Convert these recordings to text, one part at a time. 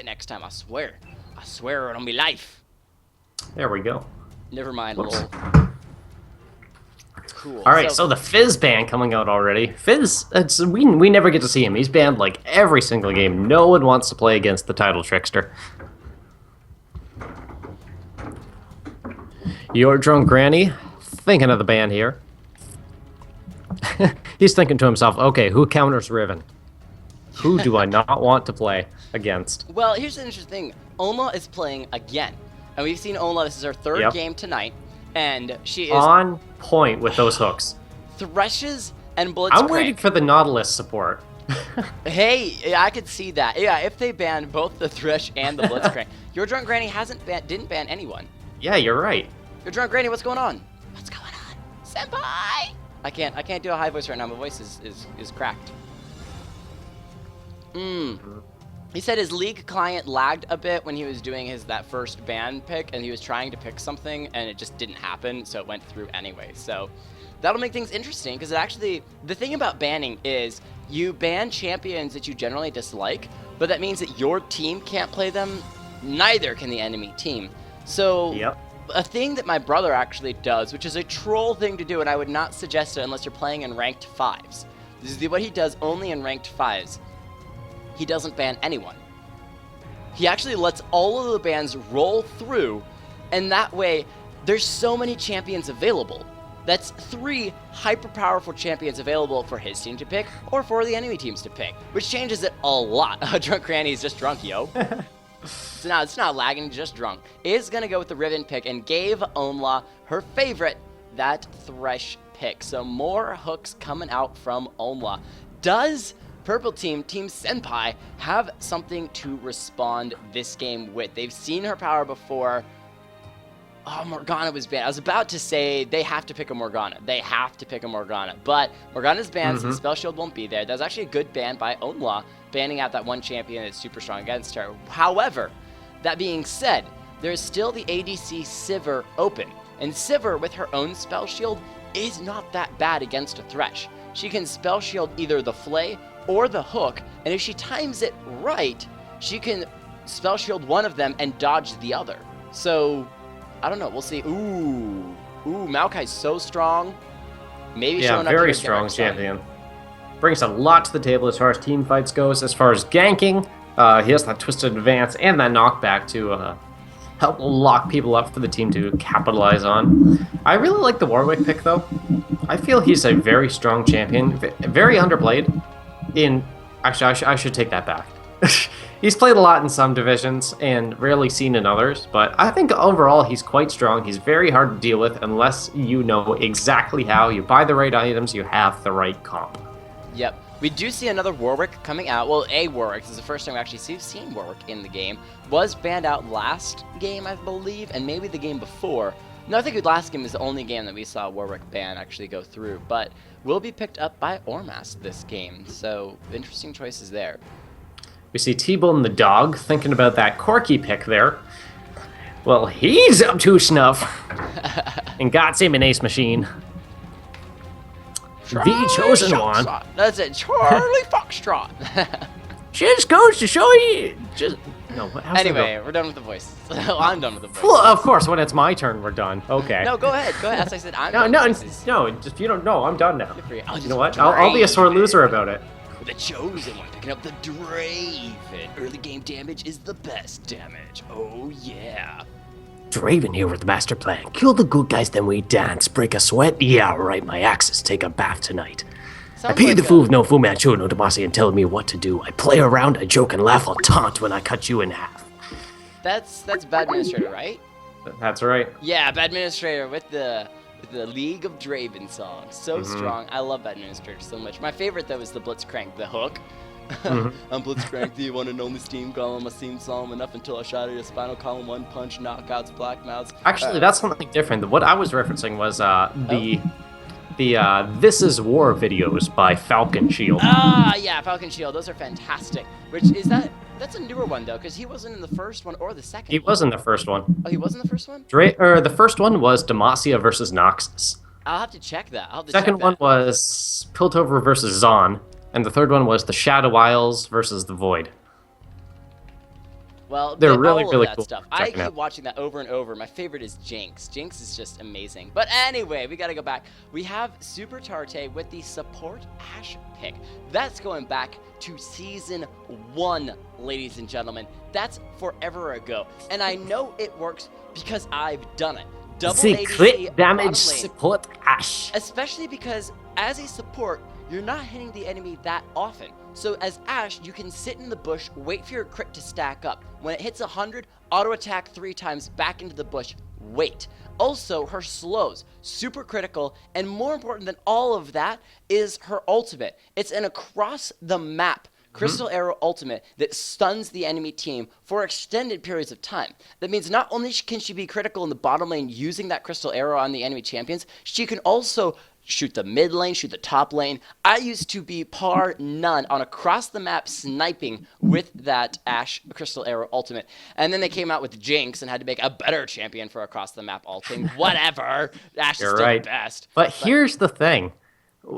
next time, I swear. I swear on my life. There we go. Never mind, Whoops. lol. Cool. All right, so the Fizz ban coming out already. Fizz, we never get to see him. He's banned like every single game. No one wants to play against the title trickster. Your drunk granny, thinking of the ban here. He's thinking to himself, okay, who counters Riven? Who do I not want to play against? Well, here's the interesting thing. Oma is playing again. And we've seen Oma, this is her third game tonight. And she is on point with those hooks. Threshes and Blitzcrank. I'm waiting for the Nautilus support. Hey, I could see that. Yeah, if they ban both the Thresh and the Blitzcrank. Your drunk granny didn't ban anyone. Yeah, you're right. Your drunk granny, what's going on? What's going on? Senpai! I can't do a high voice right now. My voice is cracked. He said his League client lagged a bit when he was doing that first ban pick, and he was trying to pick something, and it just didn't happen, so it went through anyway. So that'll make things interesting, because actually, the thing about banning is you ban champions that you generally dislike, but that means that your team can't play them, neither can the enemy team. So a thing that my brother actually does, which is a troll thing to do, and I would not suggest it unless you're playing in ranked 5s. This is what he does only in ranked 5s. He doesn't ban anyone. He actually lets all of the bans roll through, and that way, there's so many champions available. That's 3 hyper-powerful champions available for his team to pick, or for the enemy teams to pick, which changes it a lot. Drunk Granny is just drunk, yo. So now it's not lagging, just drunk. Is gonna go with the Riven pick and gave Omla her favorite, that Thresh pick. So more hooks coming out from Omla. Does Purple Team, Team Senpai, have something to respond this game with? They've seen her power before. Oh, Morgana was banned. I was about to say they have to pick a Morgana. They have to pick a Morgana. But Morgana's banned, so the Spell Shield won't be there. That was actually a good ban by Onwa, banning out that one champion that's super strong against her. However, that being said, there's still the ADC Sivir open. And Sivir, with her own Spell Shield, is not that bad against a Thresh. She can Spell Shield either the Flay or the Hook, and if she times it right, she can Spell Shield one of them and dodge the other. So, I don't know, we'll see. Ooh, Maokai's so strong. Maybe showing up very strong champion. Brings a lot to the table as far as team fights goes. As far as ganking, he has that twisted advance and that knockback to help lock people up for the team to capitalize on. I really like the Warwick pick, though. I feel he's a very strong champion, very underplayed. Actually, I should take that back. He's played a lot in some divisions and rarely seen in others, but I think overall he's quite strong. He's very hard to deal with unless you know exactly how. You buy the right items, you have the right comp. Yep. We do see another Warwick coming out. Well, a Warwick. This is the first time we actually seen Warwick in the game. Was banned out last game, I believe, and maybe the game before. No, I think the last game is the only game that we saw Warwick ban actually go through, but will be picked up by Ormas this game. So, interesting choices there. We see T-Bone the dog thinking about that Corky pick there. Well, he's up to snuff. And got him an ace machine. The chosen one. That's it, Charlie Foxtrot. Just goes to show you. Anyway, we're done with the voice. I'm done with the voice. Well, of course, when it's my turn, we're done. Okay. No, go ahead. As I said, I'm done. No, Just if you don't know, I'm done now. You know what? I'll be a sore loser about it. The chosen one picking up the Draven. Early game damage is the best damage. Oh yeah. Draven here with the master plan. Kill the good guys, then we dance. Break a sweat? Yeah, right, my axes take a bath tonight. I pay the fool with no Fu Manchu, no Demacia, and telling me what to do. I play around, I joke and laugh, I'll taunt when I cut you in half. That's Bad Administrator, right? That's right. Yeah, Bad Administrator with the League of Draven song. So strong. I love Bad Administrator so much. My favorite, though, is the Blitzcrank, the hook. I'm Blitzcrank, the one and only steam golem. I seem solemn enough until I shatter your spinal column. One punch, knockouts, black mouths. Actually, that's something different. What I was referencing was the This Is War videos by Falcon Shield. Ah, yeah, Falcon Shield. Those are fantastic. That's a newer one, though, because he wasn't in the first one or the second one. He was in the first one. Oh, he was in the first one? The first one was Demacia versus Noxus. I'll have to check that. Second one was Piltover versus Zon. And the third one was the Shadow Isles versus the Void. Well, They're really, all of really that cool. stuff. I Checking keep out. watching that over and over. My favorite is Jinx. Jinx is just amazing. But anyway, we got to go back. We have Super Tarte with the support Ashe pick. That's going back to Season 1, ladies and gentlemen. That's forever ago. And I know it works because I've done it. Double The ADC crit damage bottom lane. support Ashe. Especially because as a support, you're not hitting the enemy that often. So as Ashe, you can sit in the bush, wait for your crit to stack up. When it hits 100, auto attack 3 times back into the bush, wait. Also, her slows, super critical, and more important than all of that is her ultimate. It's an across the map Crystal Arrow ultimate that stuns the enemy team for extended periods of time. That means not only can she be critical in the bottom lane using that Crystal Arrow on the enemy champions, she can also shoot the mid lane, shoot the top lane. I used to be par none on across the map sniping with that Ashe Crystal Arrow ultimate. And then they came out with Jinx and had to make a better champion for across the map ulting. Whatever. Ashe is still the best. But here's the thing.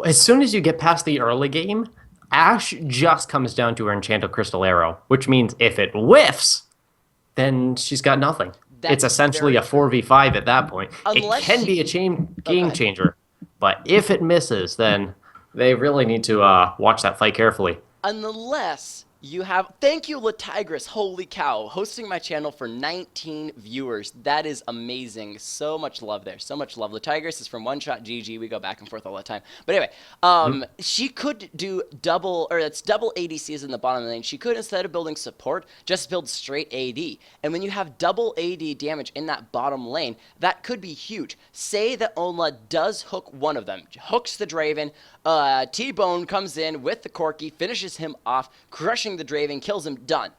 As soon as you get past the early game, Ashe just comes down to her Enchanted Crystal Arrow, which means if it whiffs, then she's got nothing. It's essentially a 4v5 at that point. It can be a game changer, but if it misses, then they really need to watch that fight carefully. Unless you have... Thank you, Latigris. Holy cow. Hosting my channel for 19 viewers. That is amazing. So much love there. So much love. Latigris is from One Shot GG. We go back and forth all the time. But anyway, she could do double ADCs in the bottom lane. She could, instead of building support, just build straight AD. And when you have double AD damage in that bottom lane, that could be huge. Say that Onla does hook one of them. Hooks the Draven. T-Bone comes in with the Corki, finishes him off, crushing the Draven, kills him, done.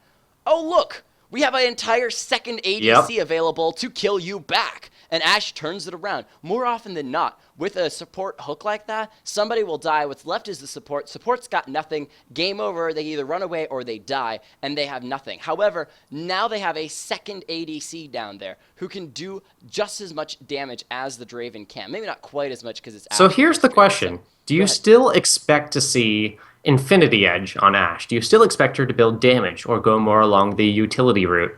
Oh, look! We have an entire second ADC available to kill you back. And Ashe turns it around. More often than not, with a support hook like that, somebody will die. What's left is the support. Support's got nothing. Game over. They either run away or they die, and they have nothing. However, now they have a second ADC down there who can do just as much damage as the Draven can. Maybe not quite as much because it's Ashe. So here's the question. Do you still expect to see Infinity Edge on Ashe? Do you still expect her to build damage or go more along the utility route?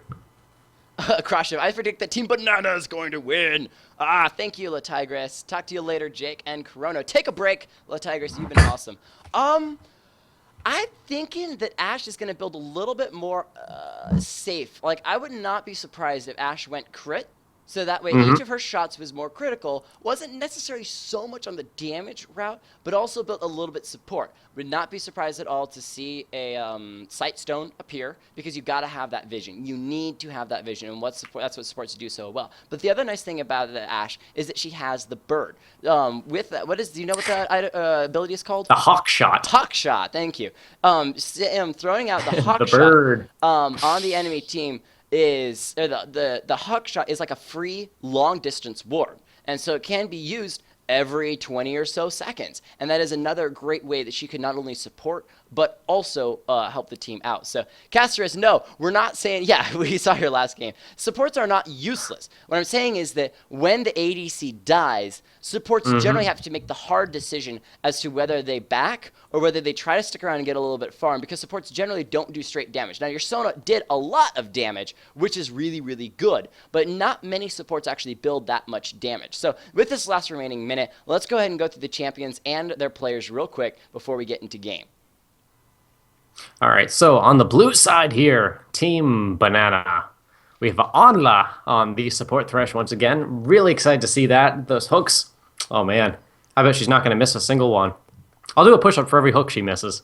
Crush him. I predict that Team Banana is going to win. Thank you, Latigris. Talk to you later, Jake and Corono. Take a break, Latigris. You've been awesome. I'm thinking that Ashe is going to build a little bit more safe. Like, I would not be surprised if Ashe went crit. So that way, each of her shots was more critical. Wasn't necessarily so much on the damage route, but also built a little bit support. Would not be surprised at all to see a sight stone appear, because you've got to have that vision. You need to have that vision, and that's what supports do so well. But the other nice thing about the Ashe is that she has the bird. With that, do you know what that ability is called? The Hawk Shot. Hawk Shot. Thank you. Throwing out the Hawk the Shot bird. on the enemy team is the Hawk Shot is like a free long distance ward, and so it can be used every 20 or so seconds, and that is another great way that she can not only support but also help the team out. So Casterus, no, we're not saying, yeah, we saw your last game. Supports are not useless. What I'm saying is that when the ADC dies, supports generally have to make the hard decision as to whether they back or whether they try to stick around and get a little bit farm, because supports generally don't do straight damage. Now, your Sona did a lot of damage, which is really, really good, but not many supports actually build that much damage. So with this last remaining minute, let's go ahead and go through the champions and their players real quick before we get into game. All right, so on the blue side here, Team Banana. We have Onla on the support thresh once again. Really excited to see that. Those hooks, oh man. I bet she's not going to miss a single one. I'll do a push-up for every hook she misses.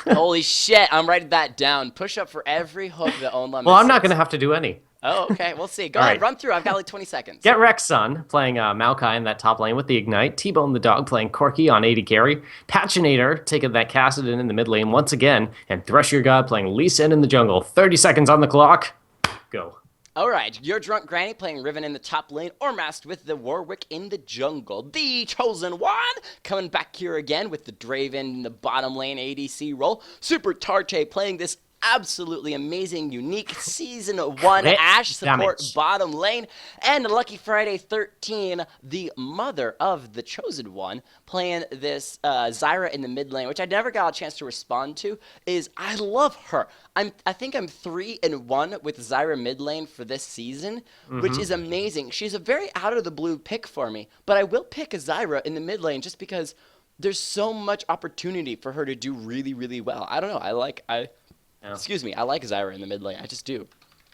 Holy shit, I'm writing that down. Push up for every hook that Onla misses. Well, I'm not going to have to do any. Oh, okay. We'll see. Go ahead, run through. I've got like 20 seconds. Get Rexsun playing Maokai in that top lane with the Ignite. T-Bone the Dog playing Corki on AD carry. Patchinator taking that Kassadin in the mid lane once again. And Thresh Your God playing Lee Sin in the jungle. 30 seconds on the clock. Go. All right, your Drunk Granny playing Riven in the top lane, or masked with the Warwick in the jungle. The Chosen One coming back here again with the Draven in the bottom lane ADC role. Super Tarte playing this absolutely amazing, unique Season 1 Crit Ashe support damage. bottom lane. And Lucky Friday 13, the mother of the Chosen One, playing this Zyra in the mid lane, which I never got a chance to respond to, is I love her. I think I'm 3-1 with Zyra mid lane for this season, which is amazing. She's a very out of the blue pick for me, but I will pick a Zyra in the mid lane just because there's so much opportunity for her to do really, really well. I don't know. I like Zyra in the mid lane. I just do.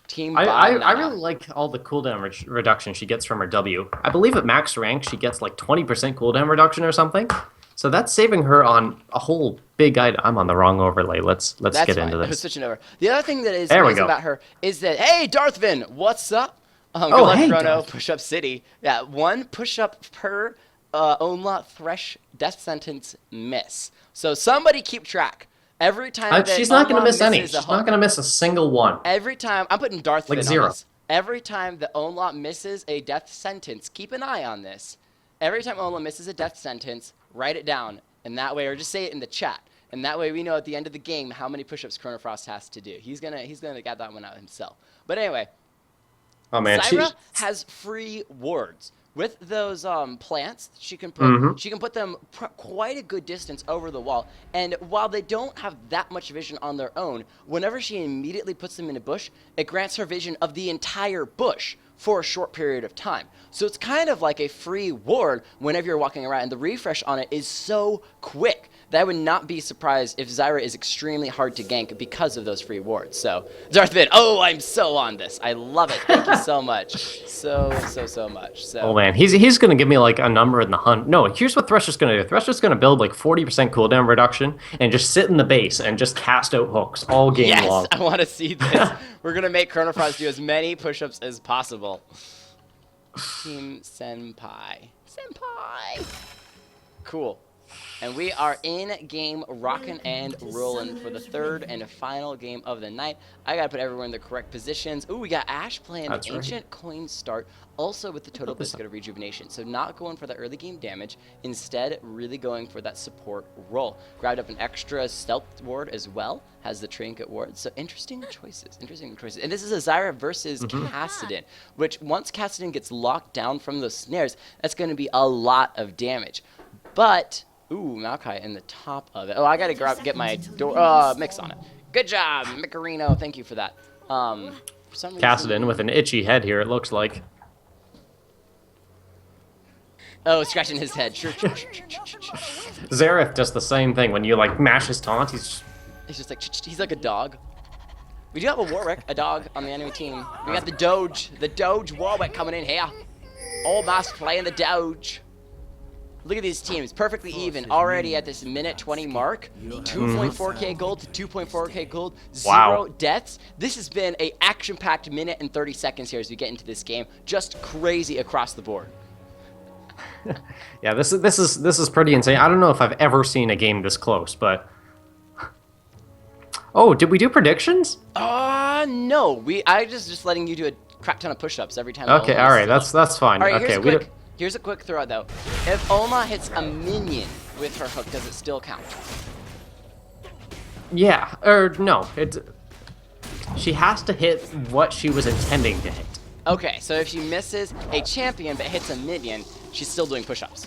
Team I really like all the cooldown reduction she gets from her W. I believe at max rank she gets like 20% cooldown reduction or something. So that's saving her on a whole big item. I'm on the wrong overlay. Let's get into this. I was switching over. The other thing that is amazing about her is that, hey, Darthvin, what's up? Good luck, hey, Chrono, push-up city. Yeah, 1 push-up per Onla Thresh death sentence miss. So somebody keep track. Every time that she's not going to miss any. She's not going to miss a single one. Every time, I'm putting Darthvin like 0. on this. Every time that Onla misses a death sentence, keep an eye on this. Every time Onla misses a death sentence, write it down. And that way, or just say it in the chat. And that way we know at the end of the game how many push-ups Chronofrost has to do. He's gonna get that one out himself. But anyway, oh man, Zyra has free wards. With those plants, she can put them quite a good distance over the wall. And while they don't have that much vision on their own, whenever she immediately puts them in a bush, it grants her vision of the entire bush for a short period of time. So it's kind of like a free ward whenever you're walking around, and the refresh on it is so quick that I would not be surprised if Zyra is extremely hard to gank because of those free wards. So, Darthvin, oh, I'm so on this. I love it. Thank you so much. So much. So. Oh man, he's going to give me like a number in the hunt. No, here's what Thresher's going to do. Thresher's going to build like 40% cooldown reduction and just sit in the base and just cast out hooks all game long. Yes, I want to see this. We're going to make Chronofrost do as many push-ups as possible. Team Senpai. Cool. And we are in game rockin' and rollin' for the third and final game of the night. I gotta put everyone in the correct positions. Ooh, we got Ashe playing Ancient Coin Start, also with the Total Biscuit of Rejuvenation. So not going for the early game damage, instead really going for that support role. Grabbed up an extra stealth ward as well, has the trinket ward. So interesting choices. And this is a Zyra versus Kassadin, which once Kassadin gets locked down from those snares, that's gonna be a lot of damage. But ooh, Maokai in the top of it. Oh, I gotta get my mix on it. Good job, Micarino. Thank you for that. For some reason, Kassadin with an itchy head here, it looks like. Oh, scratching his head. Sure. Xerath does the same thing. When you like mash his taunt, he's just like, he's like a dog. We do have a Warwick, a dog, on the enemy team. We got the Doge Warwick coming in here. Old Mask playing the Doge. Look at these teams, perfectly even, already at this minute 20 mark. 2.4k gold to 2.4k gold, 0 deaths. This has been a action-packed minute and 30 seconds here as we get into this game. Just crazy across the board. Yeah, this is pretty insane. I don't know if I've ever seen a game this close, but oh, did we do predictions? No. I just letting you do a crap ton of push-ups every time. Okay, all right, that's fine. All right, okay, here's a quick throw though. If Oma hits a minion with her hook, does it still count? Yeah, or no, she has to hit what she was intending to hit. Okay, so if she misses a champion but hits a minion, she's still doing push-ups.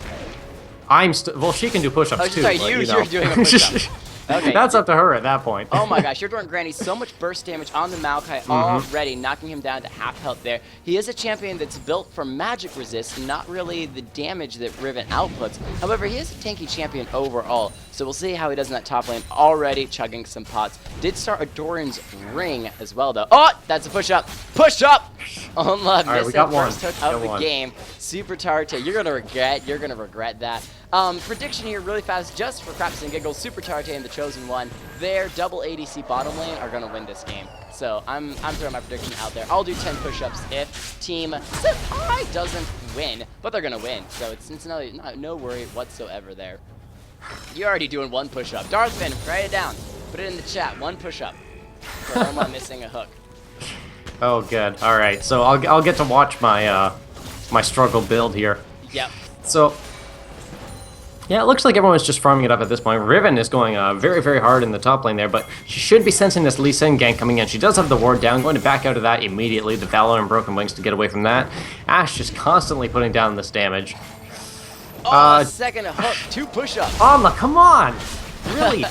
Well, she can do push-ups too. Sorry, but, you're doing a push-up. Okay. That's up to her at that point. Oh my gosh, you're doing Granny so much burst damage on the Maokai already, knocking him down to half health there. He is a champion that's built for magic resist, not really the damage that Riven outputs. However, he is a tanky champion overall, so we'll see how he does in that top lane, already chugging some pots. Did start a Doran's Ring as well, though. Oh, that's a push-up. Push-up! Onla missing first hook of the game. Super Tarte, you're gonna regret that. Prediction here really fast, just for craps and giggles. Super Tarte and the Chosen One, their double ADC bottom lane are gonna win this game. So I'm throwing my prediction out there. I'll do 10 push-ups if Team SENPAI doesn't win, but they're gonna win. So it's no worry whatsoever there. You're already doing 1 push-up. Darthvin, write it down. Put it in the chat. 1 push-up for Oma missing a hook. Oh, good. All right, so I'll get to watch my my struggle build here. Yep. So Yeah, it looks like everyone's just farming it up at this point. Riven is going very, very hard in the top lane there, but she should be sensing this Lee Sin gank coming in. She does have the ward down, going to back out of that immediately. The Valor and Broken Wings to get away from that. Ashe just constantly putting down this damage. Second hook, 2 push-ups. Alma, come on! Really?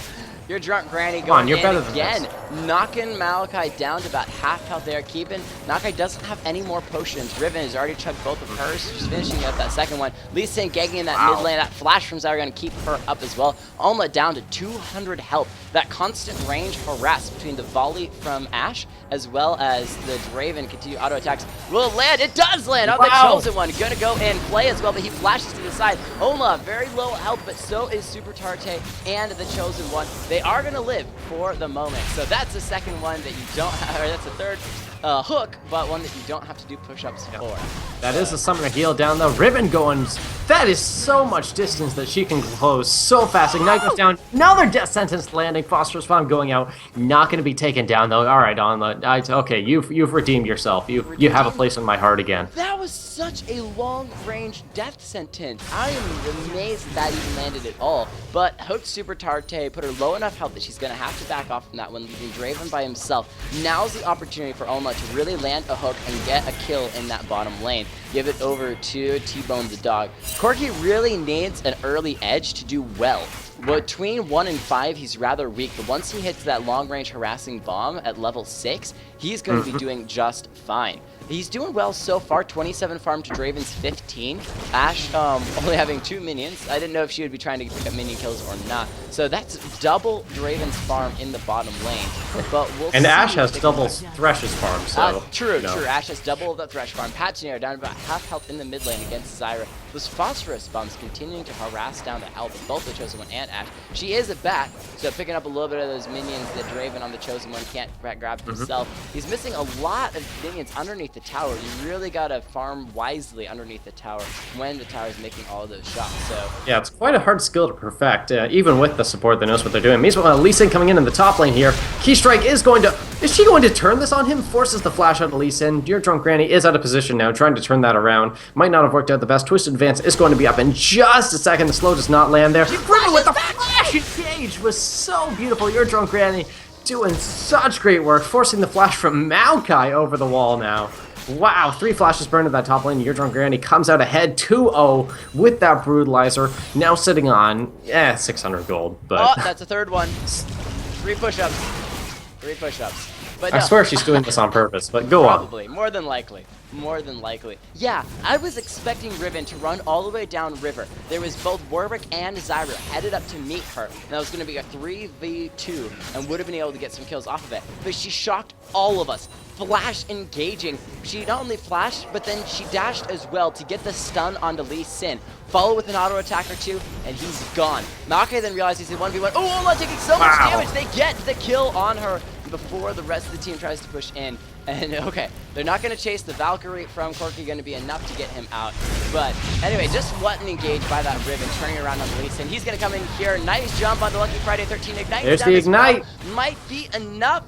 Your drunk granny going on, you're in better than again, this. knocking Maokai down to about half health there, keeping. Maokai doesn't have any more potions. Riven has already chugged both of hers. She's finishing up that second one. Lee Sin gagging in that mid lane. That flash from Zyra going to keep her up as well. Alma down to 200 health. That constant range harass between the volley from Ashe as well as the Draven continue auto attacks. Will it land? It does land on the Chosen One. Gonna go and play as well, but he flashes to the side. Ola, very low health, but so is Super Tarte and the Chosen One. They are gonna live for the moment. So that's the second one that you don't have, or that's the third hook, but one that you don't have to do push-ups for. That is a summoner heal down though. Riven going, that is so much distance that she can close so fast. Ignite goes down, another death sentence landing. Phosphorus Bomb going out, not going to be taken down though. All right, okay, you've redeemed yourself. You have a place in my heart again. That was such a long-range death sentence. I am amazed that even landed at all. But hooked Super Tarte, put her low enough health that she's going to have to back off from that one, leaving Draven by himself. Now's the opportunity for Oma to really land a hook and get a kill in that bottom lane. Give it over to T-Bone the dog. Corki really needs an early edge to do well. Between 1 and 5, he's rather weak, but once he hits that long-range harassing bomb at level 6, he's going to be doing just fine. He's doing well so far, 27 farm to Draven's 15. Ashe only having 2 minions. I didn't know if she would be trying to pick up minion kills or not. So that's double Draven's farm in the bottom lane. But we'll see. And Ashe has double Thresh's farm, so... True. Ashe has double the Thresh farm. Patinir down about half health in the mid lane against Zyra. Those Phosphorus bombs continuing to harass down the health of both the Chosen One and Ashe. She is a bat, so picking up a little bit of those minions that Draven on the Chosen One can't grab himself. He's missing a lot of minions underneath the tower. You really gotta farm wisely underneath the tower when the tower is making all of those shots. So yeah, it's quite a hard skill to perfect, even with the support that knows what they're doing. Meanwhile, Lee Sin coming in the top lane here. Keystrike is going to... Is she going to turn this on him? Forces the flash out of Lee Sin. Dear Drunk Granny is out of position now, trying to turn that around. Might not have worked out the best. Twisted Advance is going to be up in just a second. The slow does not land there. Riven with the flash engage was so beautiful. Your Drunk Granny doing such great work, forcing the flash from Maokai over the wall now. Wow, 3 flashes burned to that top lane. Your Drunk Granny comes out ahead 2-0 with that Brutalizer. Now sitting on 600 gold. But oh, that's a third one. 3 push-ups. 3 push-ups. But I swear she's doing this on purpose, but go on. Probably. More than likely. More than likely. Yeah, I was expecting Riven to run all the way down river. There was both Warwick and Zyra headed up to meet her. And that was going to be a 3v2 and would have been able to get some kills off of it. But she shocked all of us. Flash engaging. She not only flashed, but then she dashed as well to get the stun onto Lee Sin. Follow with an auto attack or 2, and he's gone. Maokai then realized he's in 1v1. Oh, Oma taking so much damage. They get the kill on her before the rest of the team tries to push in. And okay, they're not going to chase the Valkyrie from Corki, going to be enough to get him out. But anyway, just what an engage by that Riven, turning around on Lee Sin. He's going to come in here. Nice jump on the Lucky Friday 13 Ignite. There's the Ignite. Well. Might be enough.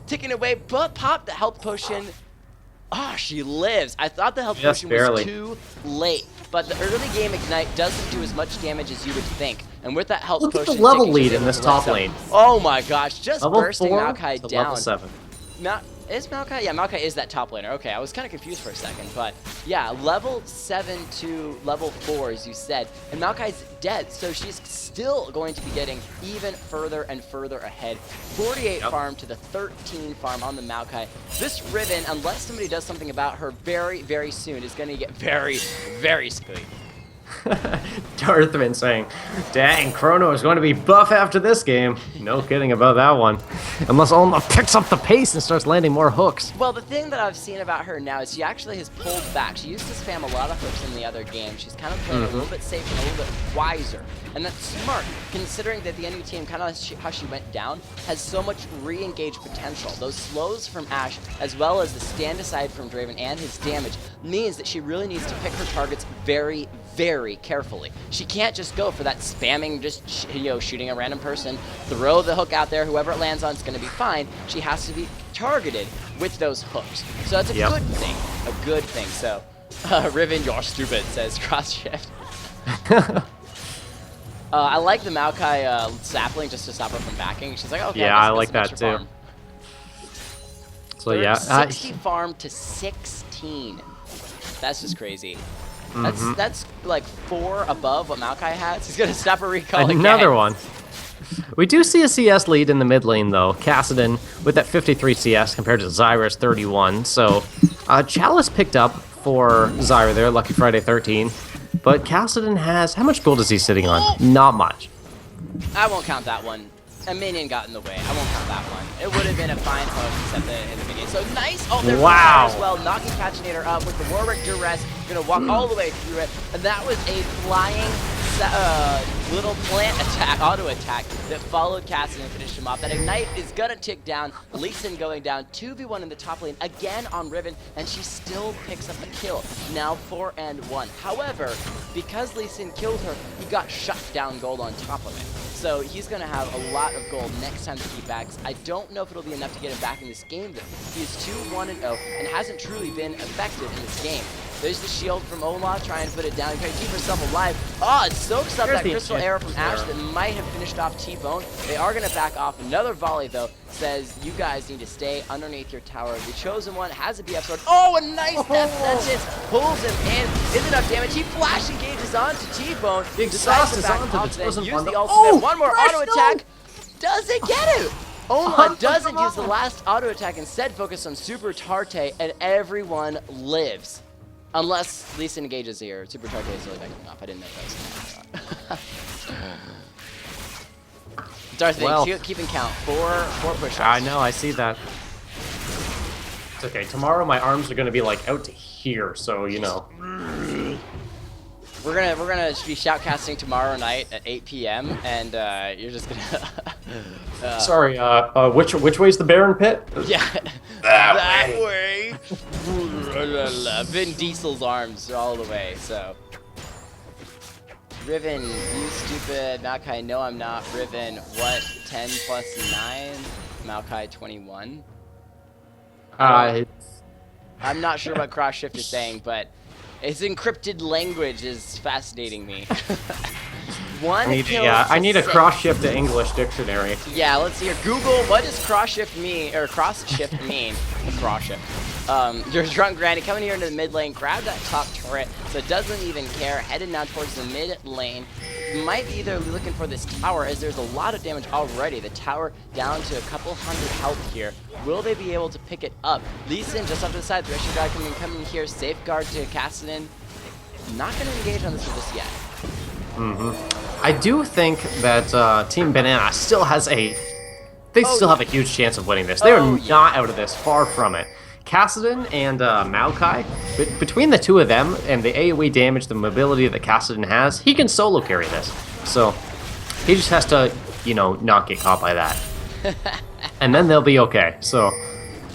Ticking away, but pop the health potion. Ah, she lives. I thought the health potion was too late, but the early game Ignite doesn't do as much damage as you would think. And with that health potion, look at the level lead in this top lane. Oh my gosh, just level bursting 4 Maokai to down. level 7. Is Maokai? Yeah, Maokai is that top laner. Okay, I was kind of confused for a second, but yeah, level 7 to level 4, as you said, and Maokai's dead, so she's still going to be getting even further and further ahead. 48 farm to the 13 farm on the Maokai. This Riven, unless somebody does something about her very, very soon, is going to get very, very screwed. Darthman saying, dang, Chrono is going to be buff after this game. No kidding about that one. Unless Alma picks up the pace and starts landing more hooks. Well, the thing that I've seen about her now is she actually has pulled back. She used to spam a lot of hooks in the other game. She's kind of playing a little bit safer and a little bit wiser. And that's smart, considering that the enemy team, kind of how she went down, has so much re-engage potential. Those slows from Ashe, as well as the stand aside from Draven and his damage, means that she really needs to pick her targets very, very carefully. She can't just go for that spamming, just shooting a random person, throw the hook out there, whoever it lands on is going to be fine. She has to be targeted with those hooks. So that's a good thing. A good thing. So, Riven, you're stupid, says Cross Shift. I like the Maokai sapling just to stop her from backing. She's like, okay, Yeah, I like that too. Farm. So yeah, 60 farm to 16. That's just crazy. That's like 4 above what Maokai has. He's gonna stop a recall another again. one. We do see a CS lead in the mid lane, though. Kassadin with that 53 CS compared to Zyra's 31. So, Chalice picked up for Zyra there, Lucky Friday 13. But Kassadin has... How much gold is he sitting on? Not much. I won't count that one. A minion got in the way. I won't count that one. It would have been a fine hook except in the beginning. So nice. Oh, there's wow. As well. Knocking Paginator up with the Warwick Duress. Gonna walk all the way through it. And that was a flying little plant attack, auto attack that followed Kassadin and finished him off. That Ignite is gonna tick down. Lee Sin going down 2v1 in the top lane again on Riven, and she still picks up a kill. Now 4-1. However, because Lee Sin killed her, he got shut down gold on top of it. So he's going to have a lot of gold next time that he backs. I don't know if it'll be enough to get him back in this game, though. He is 2-1-0 and hasn't truly been effective in this game. There's the shield from Olaf trying to put it down. Trying to keep herself alive. Oh, it soaks up that crystal arrow from Ashe that might have finished off T-Bone. They are going to back off. Another volley, though, says you guys need to stay underneath your tower. The Chosen One has a BF sword. Oh, a nice death sentence. Pulls him in. Is enough damage. He flash engages onto T-Bone. The exhaust is onto the Chosen One. Use the ultimate. One more auto attack. Does it get it? Olaf doesn't use the last auto attack. Instead, focus on Super Tarte, and everyone lives. Unless Lee Sin engages here. Super Tarte is really backing off. I didn't know that was Darth, well, keeping count. Four push-ups. I know, I see that. It's okay. Tomorrow my arms are gonna be like out to here, so you know. We're gonna be shoutcasting tomorrow night at 8 p.m. and you're just gonna. Sorry. Which way's the Baron Pit? Yeah, that way. Vin Diesel's arms are all the way. So. Riven, you stupid. Maokai, no, I'm not. Riven, what? 10 plus 9. Maokai, 21. I'm not sure what cross shift is saying, but its encrypted language is fascinating me. I need a cross shift to English dictionary. Yeah, let's hear. Google, what does cross shift mean, or cross shift mean? Cross shift. Your drunk granny coming here into the mid lane, grab that top turret, so it doesn't even care, headed now towards the mid lane. Might be either looking for this tower, as there's a lot of damage already. The tower down to a couple hundred health here. Will they be able to pick it up? Lee Sin just off to the side, Thresher guy coming here, safeguard to Kassadin. Not going to engage on this one just yet. I do think that Team Banana still has still have a huge chance of winning this. They are not out of this, far from it. Kassadin and Maokai, between the two of them and the AoE damage, the mobility that Kassadin has, he can solo carry this. So he just has to, you know, not get caught by that. And then they'll be okay. So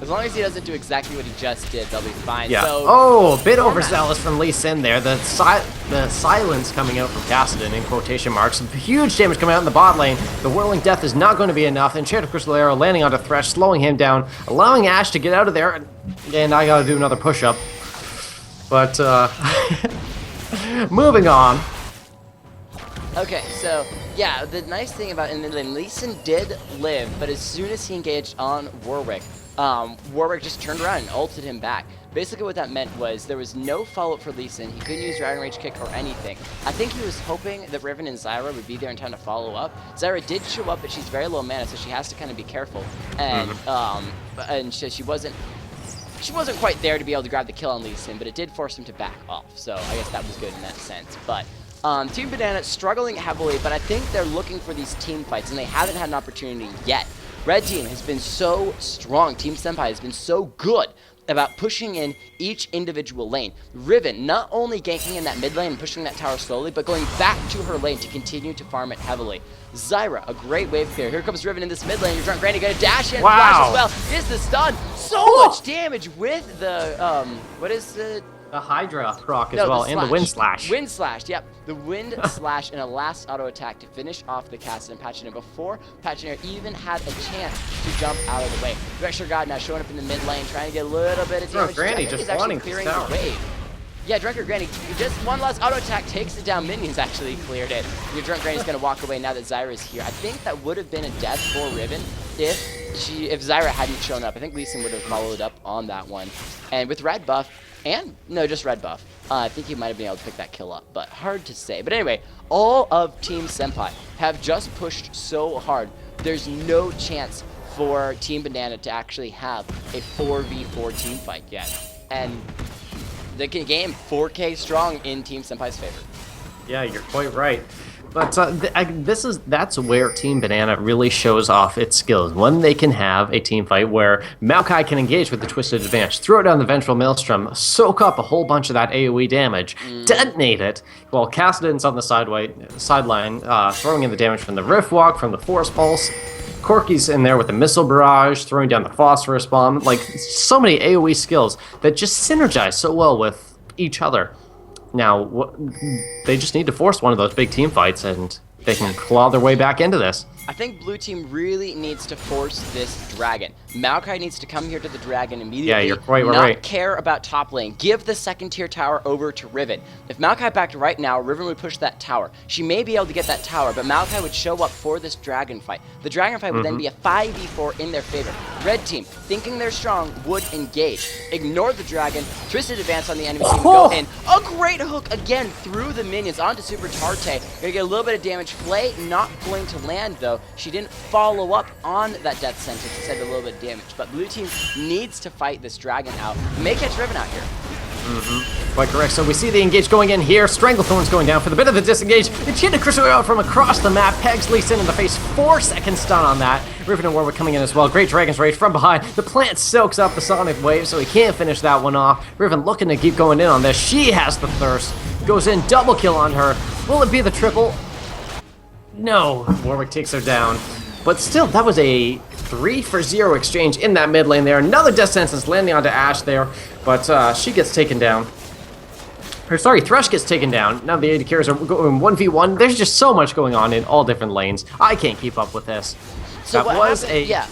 as long as he doesn't do exactly what he just did, they'll be fine. Yeah. So, a bit overzealous from Lee Sin there. The silence coming out from Kassadin in quotation marks. Some huge damage coming out in the bot lane. The Whirling Death is not going to be enough. Enchanted Crystal Arrow landing onto Thresh, slowing him down, allowing Ashe to get out of there. And I gotta do another push-up. But, moving on. Okay, so, yeah, the nice thing about in the lane, Lee Sin did live, but as soon as he engaged on Warwick, Warwick just turned around and ulted him back. Basically what that meant was there was no follow-up for Lee Sin. He couldn't use Dragon Rage Kick or anything. I think he was hoping that Riven and Zyra would be there in time to follow up. Zyra did show up, but she's very low mana, so she has to kind of be careful. And she wasn't quite there to be able to grab the kill on Lee Sin, but it did force him to back off. So I guess that was good in that sense. But Team Banana struggling heavily, but I think they're looking for these team fights, and they haven't had an opportunity yet. Red Team has been so strong. Team SENPAI has been so good about pushing in each individual lane. Riven not only ganking in that mid lane and pushing that tower slowly, but going back to her lane to continue to farm it heavily. Zyra, a great wave clear. Here comes Riven in this mid lane. Your drunk granny gonna dash in, flash as well. Is the stun. So much damage with the, what is the... The Hydra proc as well, and the Wind Slash. Wind Slash, yep. The Wind Slash and a last auto attack to finish off the Kassadin Paginator before Paginator even had a chance to jump out of the way. Vector God now showing up in the mid lane, trying to get a little bit of damage. Granny just actually wanting clearing the wave. Yeah, Drunker Granny, just one last auto attack, takes it down. Minions actually cleared it. Your Drunk Granny's gonna walk away now that Zyra is here. I think that would have been a death for Riven if Zyra hadn't shown up. I think Lee Sin would have followed up on that one. And with red buff, and no, just red buff, I think he might have been able to pick that kill up, but hard to say. But anyway, all of Team SENPAI have just pushed so hard. There's no chance for Team Banana to actually have a 4v4 team fight yet. And the game 4K strong in Team SENPAI's favor. Yeah, you're quite right. But that's where Team Banana really shows off its skills. When they can have a team fight where Maokai can engage with the Twisted Advantage, throw down the Vengeful Maelstrom, soak up a whole bunch of that AoE damage, detonate it, while Kassadin's on the sideline, throwing in the damage from the Rift Walk, from the Force Pulse. Corky's in there with the Missile Barrage, throwing down the Phosphorus Bomb. Like, so many AoE skills that just synergize so well with each other. Now, they just need to force one of those big team fights, and they can claw their way back into this. I think blue team really needs to force this dragon. Maokai needs to come here to the dragon immediately. Yeah, you're quite right. Not care about top lane. Give the second tier tower over to Riven. If Maokai backed right now, Riven would push that tower. She may be able to get that tower, but Maokai would show up for this dragon fight. The dragon fight would then be a 5v4 in their favor. Red team, thinking they're strong, would engage. Ignore the dragon, Twisted Advance on the enemy team, go in. A great hook again through the minions onto Super Tarte. Gonna get a little bit of damage. Flay not going to land though. She didn't follow up on that death sentence, instead of a little bit of damage. But blue team needs to fight this dragon out. May catch Riven out here. Quite correct. So we see the engage going in here. Stranglethorn's going down for the bit of the disengage. Enchanted Crystal out from across the map. Pegs Lee Sin in the face. 4-second stun on that. Riven and Warwick coming in as well. Great Dragon's Rage from behind. The plant soaks up the Sonic Wave, so he can't finish that one off. Riven looking to keep going in on this. She has the thirst. Goes in. Double kill on her. Will it be the triple? No. Warwick takes her down. But still, that was a 3-for-0 exchange in that mid lane there. Another death sentence landing onto Ashe there, but she gets taken down. Or sorry, Thresh gets taken down. Now the AD carries are going 1v1. There's just so much going on in all different lanes. I can't keep up with this. So that was yeah.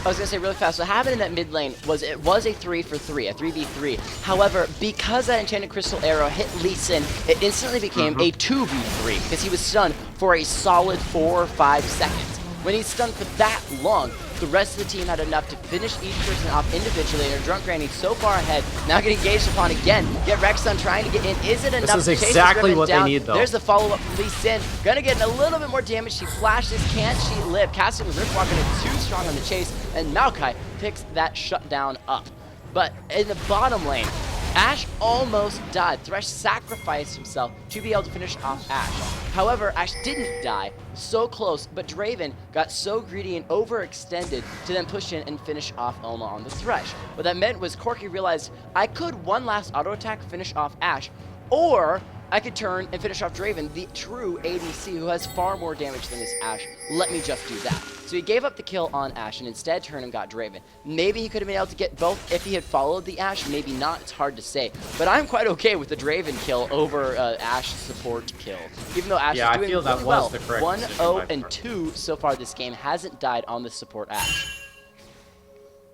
I was gonna say really fast. What happened in that mid lane was it was a 3-for-3, a 3v3. However, because that Enchanted Crystal arrow hit Lee Sin, it instantly became a 2v3 because he was stunned for a solid 4 or 5 seconds. When he's stunned for that long, the rest of the team had enough to finish each person off individually, and her Drunk Granny so far ahead, now getting engaged upon again. Get Rexon trying to get in. Is it enough to chase this Riven down? This is exactly what they need, though. There's the follow-up from Lee Sin. Gonna get a little bit more damage. She flashes. Can she live? Casting the Rift Walk gonna be too strong on the chase, and Maokai picks that shutdown up. But in the bottom lane, Ashe almost died. Thresh sacrificed himself to be able to finish off Ashe. However, Ashe didn't die. So close, but Draven got so greedy and overextended to then push in and finish off Elma on the Thresh. What that meant was Corky realized, I could one last auto attack finish off Ashe, or I could turn and finish off Draven, the true ADC who has far more damage than this Ashe. Let me just do that. So he gave up the kill on Ashe and instead turned and got Draven. Maybe he could have been able to get both if he had followed the Ashe, maybe not, it's hard to say. But I'm quite okay with the Draven kill over Ashe support kill. Even though Ashe is doing really well. 1-0-2 so far this game, hasn't died on the support Ashe.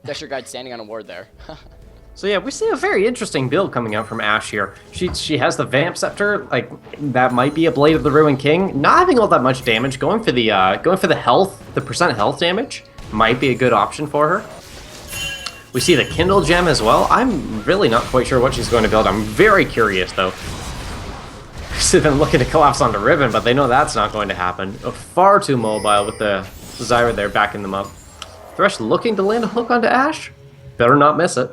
That's your guide standing on a ward there. So yeah, we see a very interesting build coming out from Ashe here. She has the Vamp Scepter, like that might be a Blade of the Ruined King. Not having all that much damage, going for the health, the percent health damage might be a good option for her. We see the Kindle Gem as well. I'm really not quite sure what she's going to build. I'm very curious though. So then looking to collapse onto Riven, but they know that's not going to happen. Far too mobile with the Zyra there backing them up. Thresh looking to land a hook onto Ashe. Better not miss it.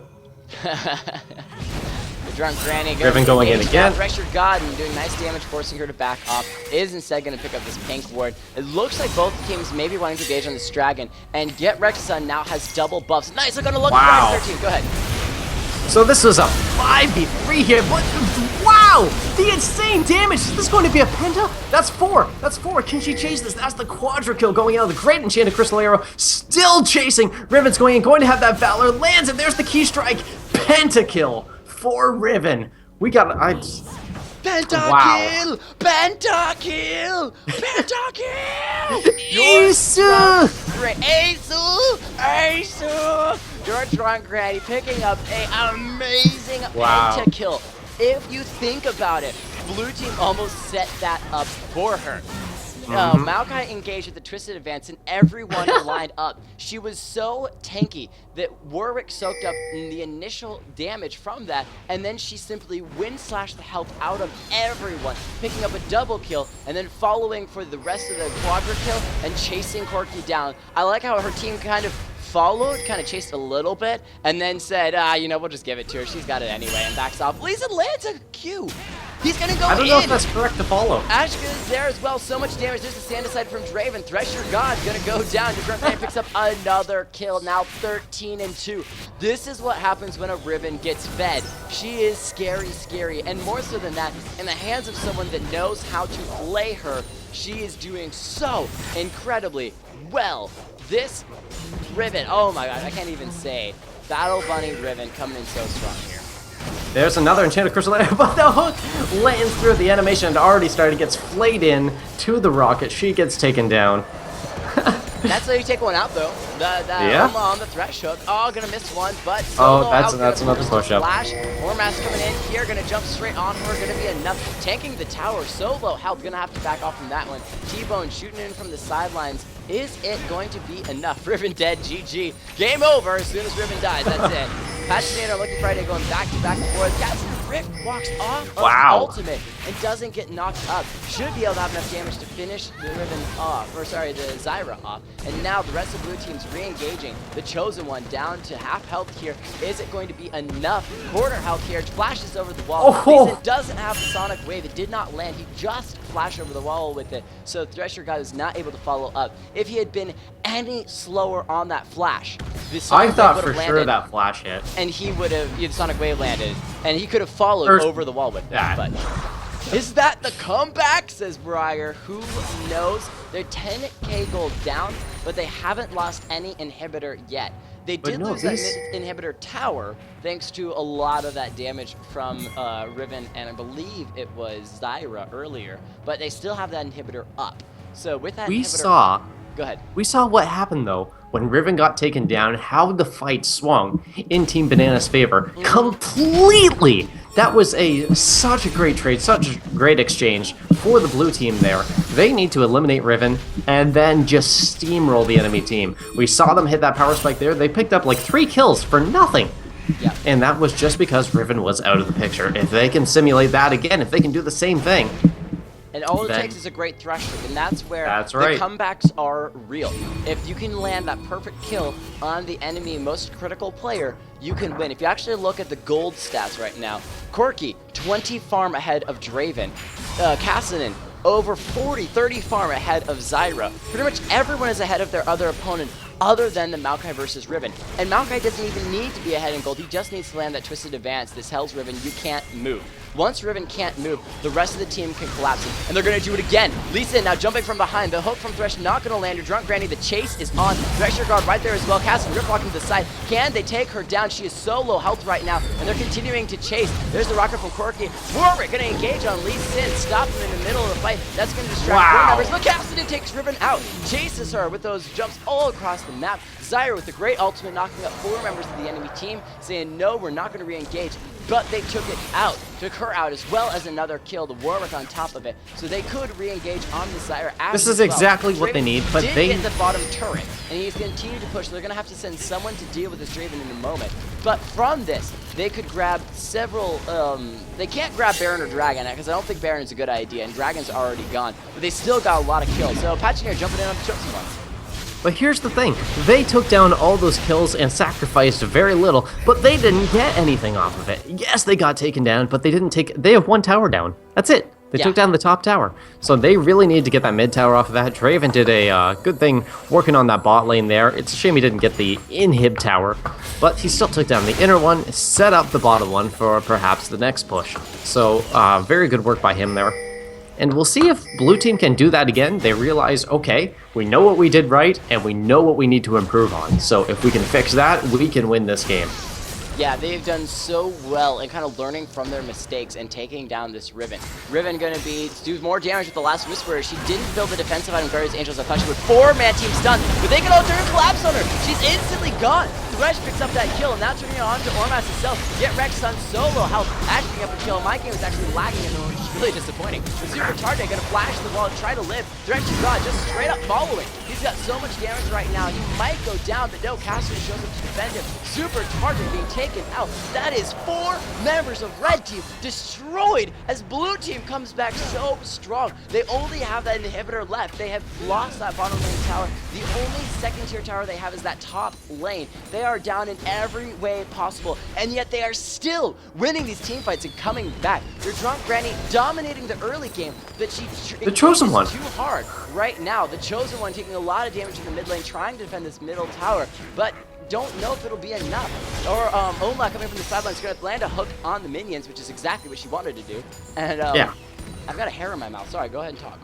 The Drunk Granny going in again. Thresh your God and doing nice damage, forcing her to back off. Is instead going to pick up this pink ward. It looks like both teams may be wanting to engage on this dragon, and Get Rexon now has double buffs. Nice, I'm going to look at 13. Go ahead. So this was a 5v3 here, but wow! The insane damage! Is this going to be a penta? That's 4! That's 4! Can she chase this? That's the quadra kill going out. The great Enchanted Crystal Arrow still chasing. Riven's going in, going to have that Valor. Lands it. There's the key strike. Pentakill for Riven. We got... Pentakill! Pentakill! Pentakill! Isu! Great. Isu! Isu! Your Drunk Granny picking up a amazing pentakill If you think about it, blue team almost set that up for her. Maokai engaged with the Twisted Advance and everyone lined up. She was so tanky that Warwick soaked up the initial damage from that, and then she simply wind-slashed the health out of everyone, picking up a double kill, and then following for the rest of the quadra kill and chasing Corki down. I like how her team kind of followed, kind of chased a little bit, and then said, you know, we'll just give it to her. She's got it anyway, and backs off. Lee Sin lands a Q. He's gonna go in. I don't know if that's correct to follow. Ashka is there as well. So much damage. There's the Sandicide from Draven. Thresher God's gonna go down. Duocast picks up another kill. Now 13-2. This is what happens when a Riven gets fed. She is scary, scary. And more so than that, in the hands of someone that knows how to play her, she is doing so incredibly well. This Riven, oh my god, I can't even say. Battle Bunny Riven coming in so strong here. There's another Enchanted Crystal, but the hook lands through the animation and already started, gets flayed in to the rocket. She gets taken down. That's how you take one out, though. Yeah. On the thresh hook. Oh, gonna miss one, but that's another push up. Flash. Hormass coming in here, gonna jump straight on her. Gonna be enough. Tanking the tower, so low health. Gonna have to back off from that one. T-Bone shooting in from the sidelines. Is it going to be enough? Riven dead. GG. Game over as soon as Riven dies. That's it. Pachinator Lucky Friday going back to back and forth. Gets Rick walks off of the ultimate and doesn't get knocked up. Should be able to have enough damage to finish the Riven off, or sorry, the Zyra off. And now the rest of blue team's re-engaging. The Chosen One down to half health here. Is it going to be enough? Quarter health here. Flashes over the wall. Lee Sin doesn't have the Sonic Wave. It did not land. He just flashed over the wall with it. So Thresher God is not able to follow up. If he had been any slower on that flash, I thought for sure that flash hit. And he would have, the Sonic Wave landed, and he could have followed over the wall with that. But is that the comeback, says Briar? Who knows? They're 10k gold down, but they haven't lost any inhibitor yet. They did lose that inhibitor tower, thanks to a lot of that damage from Riven, and I believe it was Zyra earlier, but they still have that inhibitor up. So with that inhibitor... Go ahead. We saw what happened, though, when Riven got taken down, how the fight swung in Team Banana's favor completely. That was such a great trade, such a great exchange for the blue team there. They need to eliminate Riven and then just steamroll the enemy team. We saw them hit that power spike there. They picked up like 3 kills for nothing. Yeah. And that was just because Riven was out of the picture. If they can simulate that again, if they can do the same thing, and all it takes is a great thresh hook, and that's where the comebacks are real. If you can land that perfect kill on the enemy most critical player, you can win. If you actually look at the gold stats right now, Corki, 20 farm ahead of Draven. Cassinan, over 30 farm ahead of Zyra. Pretty much everyone is ahead of their other opponent, other than the Maokai versus Riven. And Maokai doesn't even need to be ahead in gold. He just needs to land that Twisted Advance. This tells Riven, you can't move. Once Riven can't move, the rest of the team can collapse him. And they're going to do it again. Lee Sin now jumping from behind. The hook from Thresh not going to land. Your Drunk Granny, the chase is on. Thresher Guard right there as well. Cassie Rip walking to the side. Can they take her down? She is so low health right now, and they're continuing to chase. There's the rocket from Corki. Warwick going to engage on Lee Sin. Stop him in the middle of the fight. That's going to distract four members. But Cassidy takes Riven out. Chases her with those jumps all across the map. Zyra with the great ultimate knocking up 4 members of the enemy team, saying no, we're not going to re-engage. But they took it out, took her out, as well as another kill, the Warwick on top of it. So they could re-engage on the Zyra. This is exactly what they need, but they hit the bottom turret, and he's going to continue to push. They're going to have to send someone to deal with this Draven in a moment. But from this, they could grab several, they can't grab Baron or Dragon, because I don't think Baron is a good idea, and Dragon's already gone. But they still got a lot of kills. So Patching here jumping in on the Chosen Ones. But here's the thing, they took down all those kills and sacrificed very little, but they didn't get anything off of it. Yes, they got taken down, but they have 1 tower down. That's it. They took down the top tower. So they really need to get that mid tower off of that. Draven did a good thing working on that bot lane there. It's a shame he didn't get the inhib tower, but he still took down the inner one, set up the bottom one for perhaps the next push. So very good work by him there. And we'll see if blue team can do that again. They realize, okay, we know what we did right, and we know what we need to improve on. So if we can fix that, we can win this game. Yeah, they've done so well in kind of learning from their mistakes and taking down this Riven. Riven going to do more damage with the last Whisperer. She didn't build the defensive item Guardian's Angels of Touch with 4-man team stun, but they can all turn collapse on her. She's instantly gone. Thresh picks up that kill, and now turning it on to Ormas itself. Get Rex on solo health. Ash picking up a kill. My game is actually lagging in the moment, which is really disappointing. The Super Target gonna flash the wall and try to live. Thresh to God, just straight up following. He's got so much damage right now. He might go down, but no, Cassidy shows up to defend him. Super Target being taken out. That is 4 members of Red Team destroyed as Blue Team comes back so strong. They only have that inhibitor left. They have lost that bottom lane tower. The only second tier tower they have is that top lane. They are down in every way possible, and yet they are still winning these team fights and coming back. Your Drunk Granny dominating the early game, but the Chosen One too hard right now. The Chosen One taking a lot of damage in the mid lane, trying to defend this middle tower, but don't know if it'll be enough. Or Oma coming from the sidelines, going to land a hook on the minions, which is exactly what she wanted to do. And yeah, I've got a hair in my mouth. Sorry, go ahead and talk.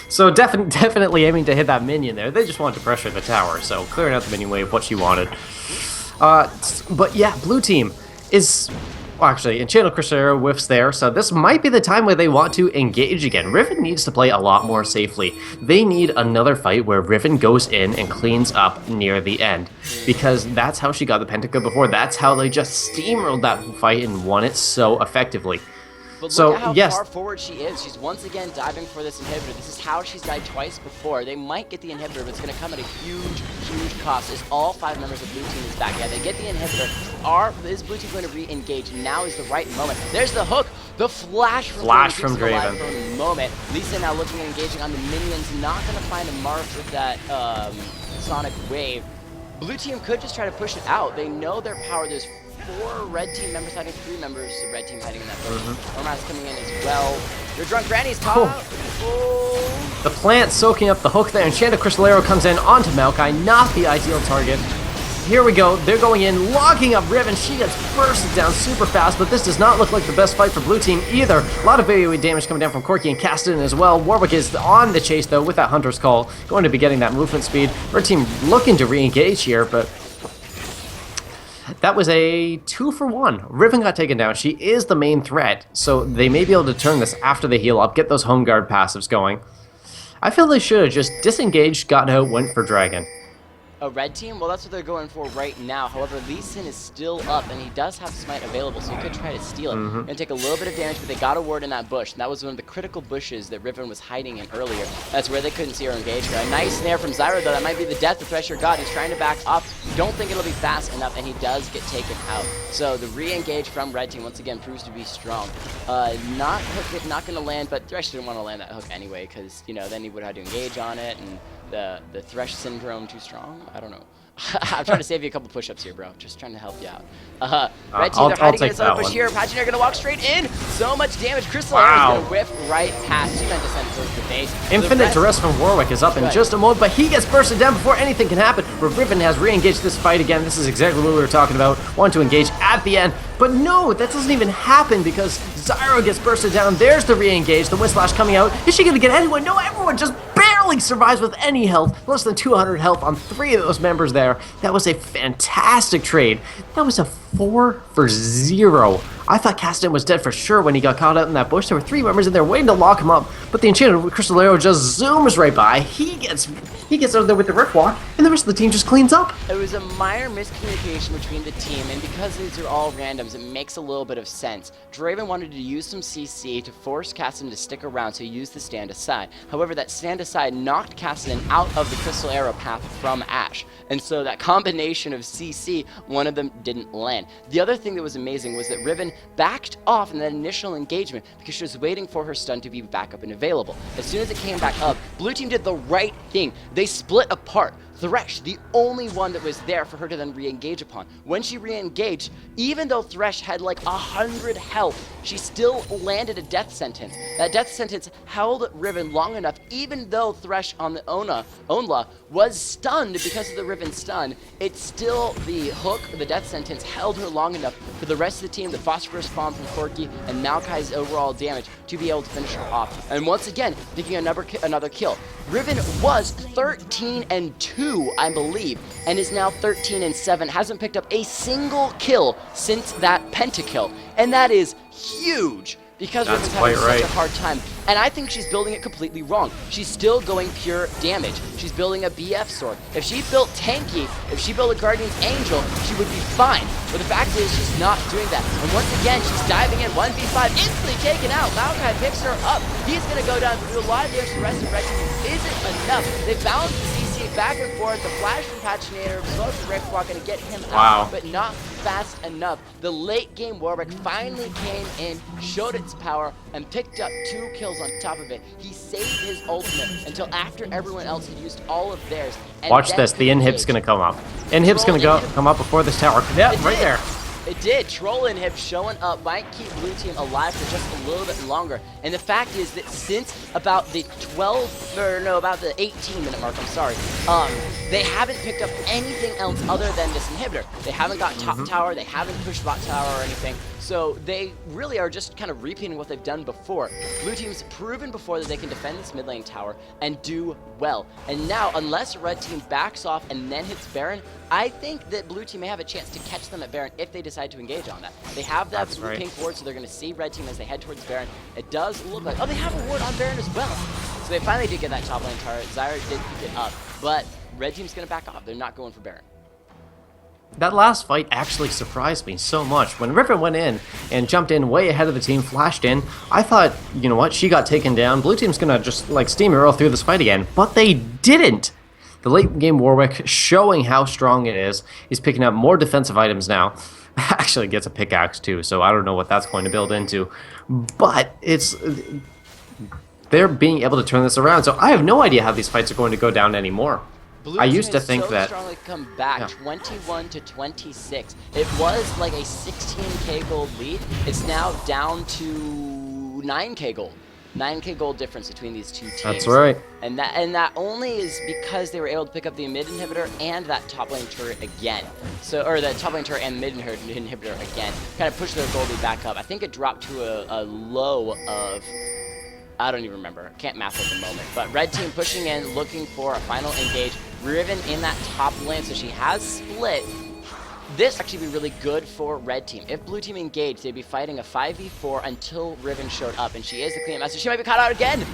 So definitely aiming to hit that minion there. They just wanted to pressure the tower, so clearing out the minion wave, what she wanted. But yeah, Blue Team is... Well, actually, Enchanted Crystal whiffs there, so this might be the time where they want to engage again. Riven needs to play a lot more safely. They need another fight where Riven goes in and cleans up near the end, because that's how she got the Pentakill before. That's how they just steamrolled that fight and won it so effectively. But look at how far forward she is. She's once again diving for this inhibitor. This is how she's died twice before. They might get the inhibitor, but it's going to come at a huge, huge cost. As all 5 members of Blue Team is back. Yeah, they get the inhibitor. Is Blue Team going to re-engage? Now is the right moment. There's the hook. The flash from Draven. For a moment. Lisa now looking and engaging on the minions. Not going to find a mark with that Sonic Wave. Blue Team could just try to push it out. They know their power. There's 4 Red Team members hiding, 3 members of Red Team hiding in that bush. Ormas coming in as well. Your Drunk Granny's top. Oh. The plant soaking up the hook there. Enchanted Crystal Arrow comes in onto Maokai, not the ideal target. Here we go. They're going in, logging up Riven. She gets bursted down super fast, but this does not look like the best fight for Blue Team either. A lot of AoE damage coming down from Corki and Cassidy as well. Warwick is on the chase, though, with that Hunter's Call. Going to be getting that movement speed. Red Team looking to re-engage here, but... that was a 2-for-1. Riven got taken down. She is the main threat, so they may be able to turn this after they heal up, get those home guard passives going. I feel they should have just disengaged, got out, went for Dragon. A Red Team? Well, that's what they're going for right now. However, Lee Sin is still up, and he does have Smite available, so he could try to steal it. Gonna take a little bit of damage, but they got a ward in that bush, and that was one of the critical bushes that Riven was hiding in earlier. That's where they couldn't see her engage her. A nice snare from Zyra, though. That might be the death of Thresher God. He's trying to back up. Don't think it'll be fast enough, and he does get taken out. So the re-engage from Red Team, once again, proves to be strong. Not gonna land, but Thresh didn't want to land that hook anyway, because, you know, then he would have had to engage on it, and the Thresh syndrome too strong? I don't know. I'm trying to save you a couple push-ups here, bro. Just trying to help you out. Red Team, they're hiding in this other push here. Pagineer gonna walk straight in. So much damage. Crystal Arrow is gonna whiff right past. She meant to send it towards the base. Infinite Duress from Warwick is up in just a moment, but he gets bursted down before anything can happen. Riven has re-engaged this fight again. This is exactly what we were talking about. Want to engage at the end, but no, that doesn't even happen because Zyra gets bursted down. There's the re-engage. The Whiplash coming out. Is she gonna get anyone? No, everyone just barely survives with any health. Less than 200 health on 3 of those members there. That was a fantastic trade. That was a 4-for-0. I thought Cassidy was dead for sure when he got caught out in that bush. There were 3 members in there waiting to lock him up, but the Enchanted Crystal Arrow just zooms right by. He gets out there with the Rift Walk, and the rest of the team just cleans up. It was a minor miscommunication between the team, and because these are all randoms, it makes a little bit of sense. Draven wanted to use some CC to force Cassidy to stick around, so he used the stand aside. However, that stand aside knocked Cassidy out of the Crystal Arrow path from Ashe, and so that combination of CC, one of them didn't land. The other thing that was amazing was that Riven backed off in that initial engagement because she was waiting for her stun to be back up and available. As soon as it came back up, Blue Team did the right thing. They split apart. Thresh, the only one that was there for her to then re-engage upon. When she re-engaged, even though Thresh had like 100 health, she still landed a death sentence. That death sentence held Riven long enough, even though Thresh on the Onla was stunned because of the Riven stun, it's still the hook, the death sentence, held her long enough for the rest of the team, the Phosphorus Bomb from Corki, and Maokai's overall damage to be able to finish her off. And once again, taking another kill. Riven was 13-2, I believe, and is now 13-7. Hasn't picked up a single kill since that pentakill, and that is huge. because That's Riven's having quite right. such a hard time. And I think she's building it completely wrong. She's still going pure damage. She's building a BF sword. If she built tanky, if she built a Guardian's Angel, she would be fine. But the fact is, she's not doing that. And once again, she's diving in 1v5, instantly taken out. Malachi picks her up. He's going to go down, do a lot of damage to the rest of Red Team. Isn't enough. They balanced the CC back and forth. The flash from Patchinator, smoke from Rift Walk, going to get him out, but not fast enough. The late game Warwick finally came in, showed its power, and picked up 2 kills on top of it. He saved his ultimate until after everyone else had used all of theirs. And Watch this, the inhib's gonna come up. Inhib's gonna come up before this tower. Yeah, right there. It did. Troll Inhib showing up might keep blue team alive for just a little bit longer. And the fact is that since about the 18-minute mark, I'm sorry, they haven't picked up anything else other than this inhibitor. They haven't got top tower, they haven't pushed bot tower or anything. So they really are just kind of repeating what they've done before. Blue team's proven before that they can defend this mid lane tower and do well. And now, unless red team backs off and then hits Baron, I think that blue team may have a chance to catch them at Baron if they decide to engage on that. They have that blue-pink ward, so they're going to see red team as they head towards Baron. It does look like, oh, they have a ward on Baron as well. So they finally did get that top lane turret. Zyra did pick it up, but red team's going to back off. They're not going for Baron. That last fight actually surprised me so much. When Riven went in and jumped in way ahead of the team, flashed in, I thought, you know what, she got taken down. Blue team's gonna just like steamroll through this fight again, but they didn't. The late game Warwick showing how strong it is. He's picking up more defensive items now. Actually gets a pickaxe too, so I don't know what that's going to build into. But they're being able to turn this around, so I have no idea how these fights are going to go down anymore. Blue I used to think so that strongly come back 21 to 26. It was like a 16k gold lead. It's now down to 9k gold. 9k gold difference between these two teams. That's right. And that only is because they were able to pick up the mid inhibitor and that top lane turret again. So, or the top lane turret and mid inhibitor again. Kind of push their gold lead back up. I think it dropped to a low of, I don't even remember. Can't math at the moment. But red team pushing in, looking for a final engage. Riven in that top lane, so she has split. This actually be really good for red team. If blue team engaged, they'd be fighting a 5v4 until Riven showed up, and she is the clean master. She might be caught out again.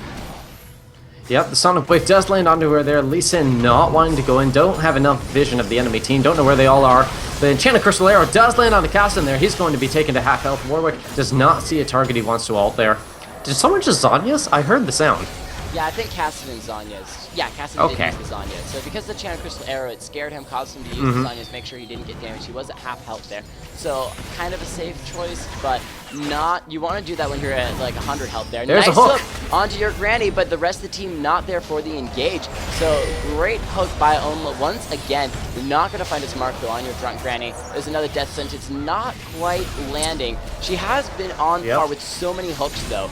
Yep, the Sonic Wave does land onto her there. Lee Sin not wanting to go in, don't have enough vision of the enemy team, don't know where they all are. The Enchanted Crystal Arrow does land on the Caston there. He's going to be taken to half health. Warwick does not see a target he wants to ult there. Did someone just Zhonya's? I heard the sound. Yeah, I think Caston and Zhonya's. Yeah, Caston did use the Zhonya. So because the Enchanted Crystal Arrow, it scared him, caused him to use the Zhonya's, make sure he didn't get damaged. He was at half health there. So kind of a safe choice, but not. You want to do that when you're at like 100 health there. There's nice a hook onto your granny, but the rest of the team not there for the engage. So great hook by Onla. Once again, you're not going to find his mark though on your drunk granny. There's another death sentence, not quite landing. She has been on par with so many hooks though.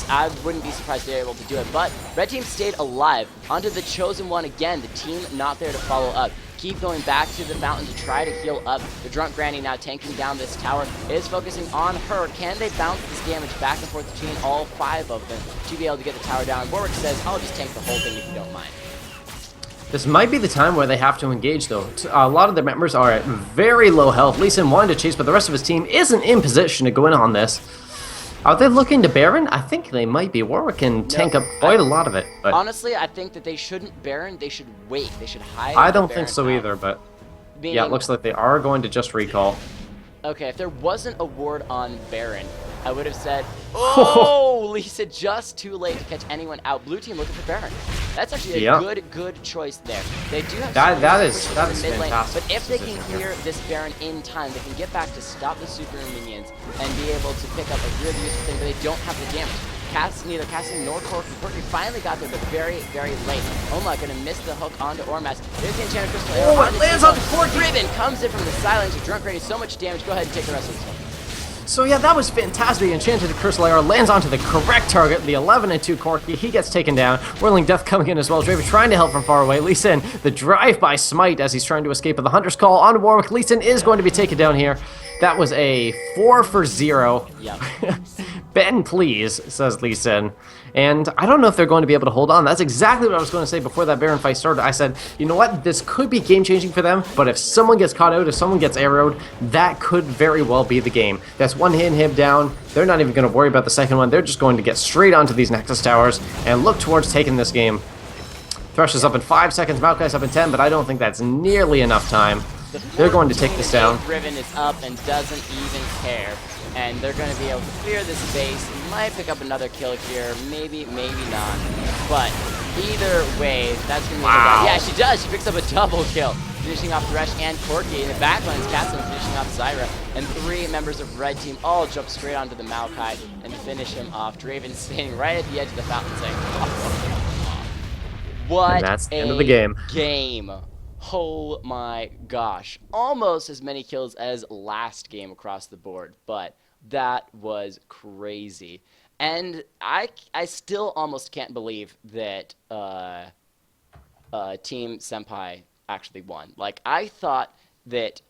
I wouldn't be surprised if they're able to do it. But red team stayed alive. Onto the chosen one again. The team not there to follow up. Keep going back to the fountain to try to heal up. The drunk granny now tanking down this tower is focusing on her. Can they bounce this damage back and forth between all 5 of them to be able to get the tower down? Warwick says, I'll just tank the whole thing if you don't mind. This might be the time where they have to engage, though. A lot of their members are at very low health. Lee Sin wanted to chase, but the rest of his team isn't in position to go in on this. Are they looking to Baron? I think they might be. Warwick can tank up quite a lot of it. But honestly, I think that they shouldn't Baron. They should wait. They should hide. I don't think so either, but yeah, it looks like they are going to just recall. Okay, if there wasn't a ward on Baron, I would have said, oh, Lisa, just too late to catch anyone out. Blue team looking for Baron. That's actually a good choice there. They do have that is fantastic. But if they can clear this Baron in time, they can get back to stop the super minions and be able to pick up a really useful thing, but they don't have the damage. Neither Casting nor Corky. Corky finally got there, but very, very late. Oma gonna miss the hook onto Ormas. There's the Enchanted Crystal Arrow. Oh, it lands on Corky! Riven comes in from the silence. Your drunk ready so much damage. Go ahead and take the rest of this one. So yeah, that was fantastic. Enchanted Crystal Arrow lands onto the correct target, the 11-2 Corky. He gets taken down. Whirling Death coming in as well. Draven trying to help from far away. Lee Sin, the drive-by smite as he's trying to escape with the Hunter's Call on Warwick. Lee Sin is going to be taken down here. That was a 4 for 0. Yep. Ben, please, says Lee Sin. And I don't know if they're going to be able to hold on. That's exactly what I was going to say before that Baron fight started. I said, you know what? This could be game-changing for them, but if someone gets caught out, if someone gets arrowed, that could very well be the game. That's one hit and him down. They're not even going to worry about the second one. They're just going to get straight onto these Nexus towers and look towards taking this game. Thresh is up in 5 seconds, Maokai's up in 10, but I don't think that's nearly enough time. They're going to take this down. Riven is up and doesn't even care. And they're going to be able to clear this base. Might pick up another kill here. Maybe, maybe not. But either way, that's going to be yeah, she does. She picks up a double kill. Finishing off Thresh and Corki. In the backline is Castle finishing off Zyra. And 3 members of Red Team all jump straight onto the Maokai and finish him off. Draven standing right at the edge of the fountain saying, what and that's the end of the game. Oh my gosh. Almost as many kills as last game across the board, but that was crazy. And I still almost can't believe that Team SENPAI actually won. Like, I thought that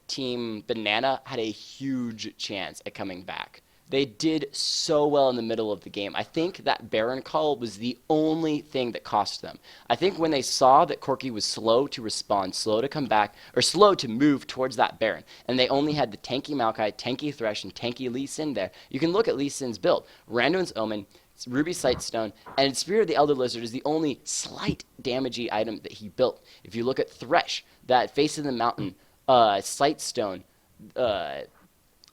Team Banana had a huge chance at coming back. They did so well in the middle of the game. I think that Baron call was the only thing that cost them. I think when they saw that Corki was slow to respond, slow to come back, or slow to move towards that Baron, and they only had the tanky Maokai, tanky Thresh, and tanky Lee Sin there, you can look at Lee Sin's build. Randuin's Omen, Ruby Sightstone, and Spirit of the Elder Lizard is the only slight damagey item that he built. If you look at Thresh, that Face of the Mountain, Sightstone,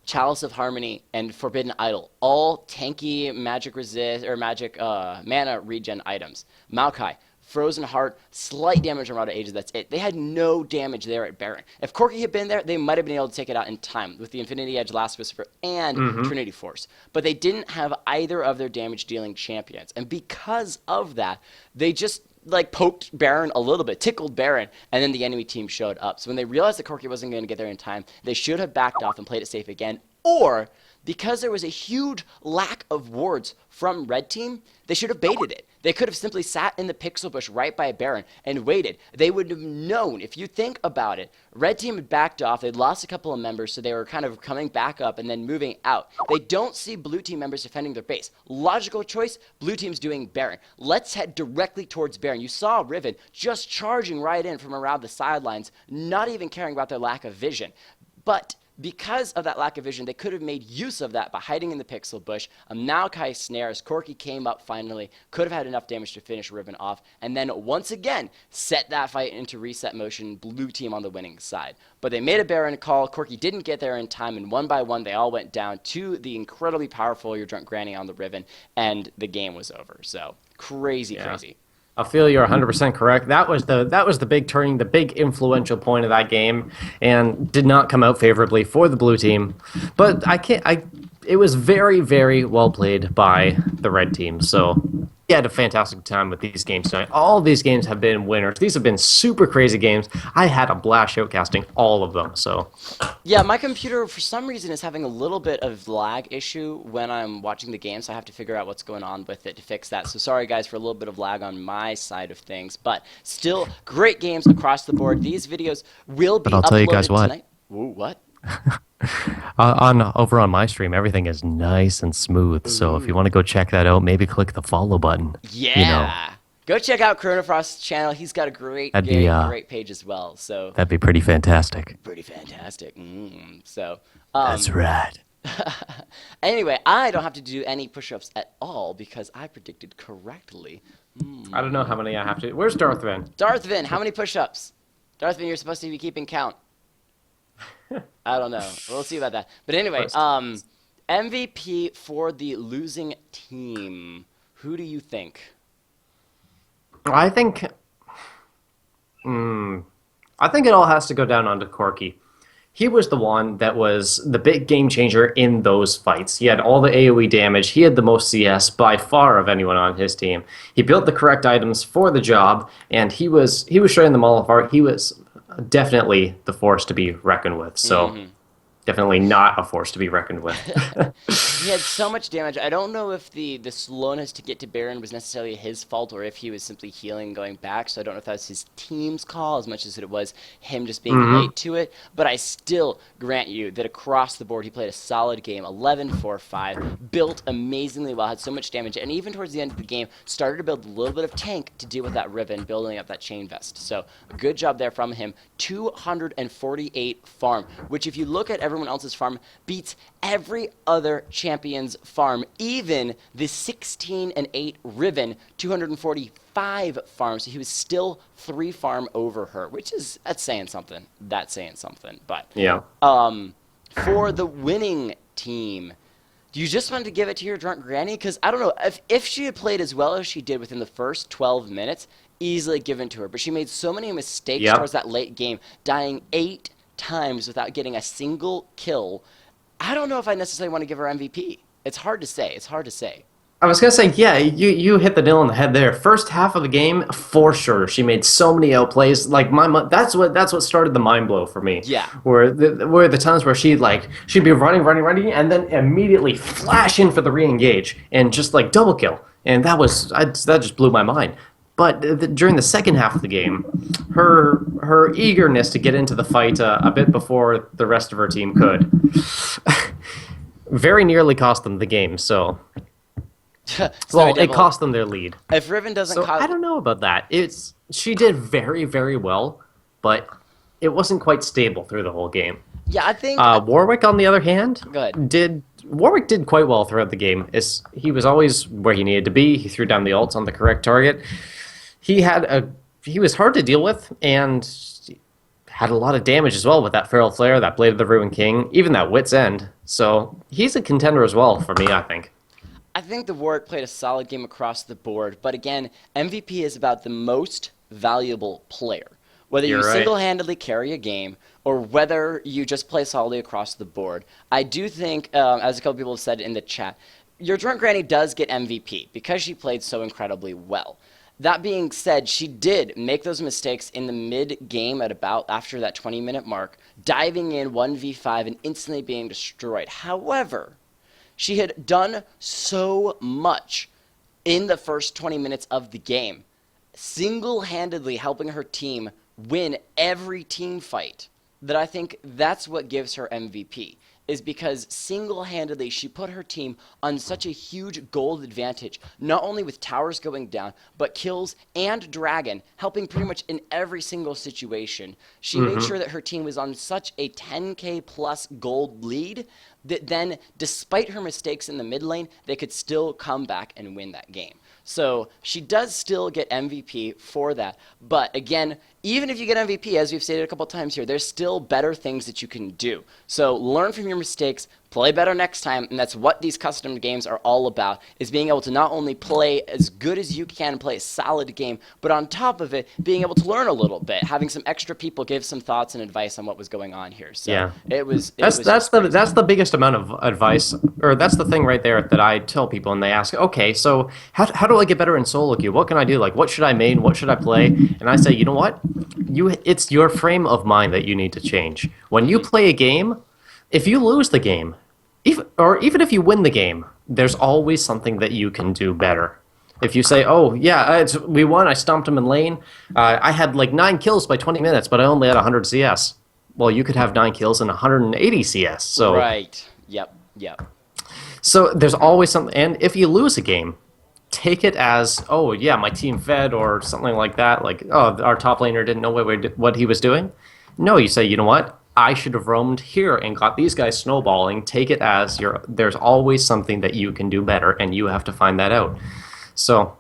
Chalice of Harmony, and Forbidden Idol, all tanky magic resist or magic mana regen items. Maokai, Frozen Heart, slight damage on Rada Ages, that's it. They had no damage there at Baron. If Corki had been there, they might have been able to take it out in time with the Infinity Edge, Last Whisper, and Trinity Force. But they didn't have either of their damage-dealing champions. And because of that, they just like poked Baron a little bit, tickled Baron, and then the enemy team showed up. So when they realized that Corki wasn't going to get there in time, they should have backed off and played it safe again. Or, because there was a huge lack of wards from Red Team, they should have baited it. They could have simply sat in the pixel bush right by Baron and waited. They would have known, if you think about it, Red Team had backed off, they'd lost a couple of members, so they were kind of coming back up and then moving out. They don't see Blue Team members defending their base. Logical choice, Blue Team's doing Baron. Let's head directly towards Baron. You saw Riven just charging right in from around the sidelines, not even caring about their lack of vision. But because of that lack of vision, they could have made use of that by hiding in the pixel bush. A Maokai snare as Corki came up finally, could have had enough damage to finish Riven off, and then once again set that fight into reset motion, Blue Team on the winning side. But they made a Baron call, Corki didn't get there in time, and one by one they all went down to the incredibly powerful Your Drunk Granny on the Riven, and the game was over. So crazy. I feel you're 100% correct. That was the big turning, the big influential point of that game, and did not come out favorably for the Blue Team. But it was very, very well played by the Red Team. So we had a fantastic time with these games tonight. All these games have been winners. These have been super crazy games. I had a blast showcasting all of them. So yeah, my computer for some reason is having a little bit of lag issue when I'm watching the game, so I have to figure out what's going on with it to fix that. So sorry guys for a little bit of lag on my side of things, but still great games across the board. These videos will be But I'll tell you guys what. Tonight. Ooh, what? Over on my stream, everything is nice and smooth. So if you want to go check that out, maybe click the follow button. Yeah. You know, go check out Chronofrost's channel. He's got a great great page as well. So that'd be pretty fantastic. Pretty fantastic. So That's right. Anyway, I don't have to do any push-ups at all because I predicted correctly. I don't know how many I have to. Where's Darth Vin? Darth Vin, how many push-ups? Darth Vin, you're supposed to be keeping count. I don't know. We'll see about that. But anyway, MVP for the losing team. Who do you think? I think it all has to go down onto Corki. He was the one that was the big game changer in those fights. He had all the AoE damage. He had the most CS by far of anyone on his team. He built the correct items for the job, and he was showing them all apart. He was definitely the force to be reckoned with. So Definitely not a force to be reckoned with. He had so much damage. I don't know if the slowness to get to Baron was necessarily his fault or if he was simply healing going back. So I don't know if that was his team's call as much as it was him just being Hmm. late to it. But I still grant you that across the board he played a solid game. 11-4-5, built amazingly well, had so much damage, and even towards the end of the game started to build a little bit of tank to deal with that Riven, building up that chain vest. So good job there from him. 248 farm, which if you look at everyone else's farm, beats every other champion's farm, even the 16-8 Riven, 245 farms. So he was still 3 farm over her, which is, that's saying something. That's saying something. But Yeah. for the winning team, do you just want to give it to your drunk granny? Because I don't know, if she had played as well as she did within the first 12 minutes, easily given to her. But she made so many mistakes Yep. towards that late game, dying 8 times without getting a single kill. I don't know if I necessarily want to give her MVP. It's hard to say. It's hard to say. I was gonna say, yeah, you hit the nail on the head there. First half of the game, for sure, she made so many outplays. Like that's what started the mind blow for me. Yeah. Where the times where she'd be running, and then immediately flash in for the re-engage and just like double kill, and that just blew my mind. But during the second half of the game, her eagerness to get into the fight a bit before the rest of her team could, very nearly cost them the game. So. Sorry, Well, it Devil. cost them their lead. If Riven doesn't So cause... I don't know about that. She did very, very well, but it wasn't quite stable through the whole game. Yeah, I think... Warwick, on the other hand, Go ahead. Warwick did quite well throughout the game. He was always where he needed to be. He threw down the ults on the correct target. He was hard to deal with and had a lot of damage as well with that Feral Flare, that Blade of the Ruined King, even that Wit's End. So he's a contender as well for me, I think. I think the Warwick played a solid game across the board, but again, MVP is about the most valuable player. Whether You're you right. single-handedly carry a game or whether you just play solidly across the board. I do think, as a couple people have said in the chat, your drunk granny does get MVP because she played so incredibly well. That being said, she did make those mistakes in the mid-game at about after that 20-minute mark, diving in 1v5 and instantly being destroyed. However, she had done so much in the first 20 minutes of the game, single-handedly helping her team win every team fight, that I think that's what gives her MVP, is because single-handedly she put her team on such a huge gold advantage, not only with towers going down, but kills and dragon, helping pretty much in every single situation. She made sure that her team was on such a 10k plus gold lead that then, despite her mistakes in the mid lane, they could still come back and win that game. So she does still get MVP for that. But again, even if you get MVP, as we've stated a couple times here, there's still better things that you can do. So learn from your mistakes, play better next time, and that's what these custom games are all about, is being able to not only play as good as you can and play a solid game, but on top of it, being able to learn a little bit, having some extra people give some thoughts and advice on what was going on here. So Yeah. that's That's the biggest amount of advice, or that's the thing right there that I tell people, and they ask, okay, so how do I get better in solo queue? What can I do? Like, what should I main? What should I play? And I say, you know what? It's your frame of mind that you need to change. When you play a game, if you lose the game, even if you win the game, there's always something that you can do better. If you say, oh, yeah, we won, I stomped him in lane, I had like 9 kills by 20 minutes, but I only had 100 CS. Well, you could have 9 kills and 180 CS. So right. Yep. So there's always something, and if you lose a game, take it as, oh yeah, my team fed or something like that. Like, oh, our top laner didn't know what he was doing. No, you say, you know what? I should have roamed here and got these guys snowballing. Take it as there's always something that you can do better, and you have to find that out. So,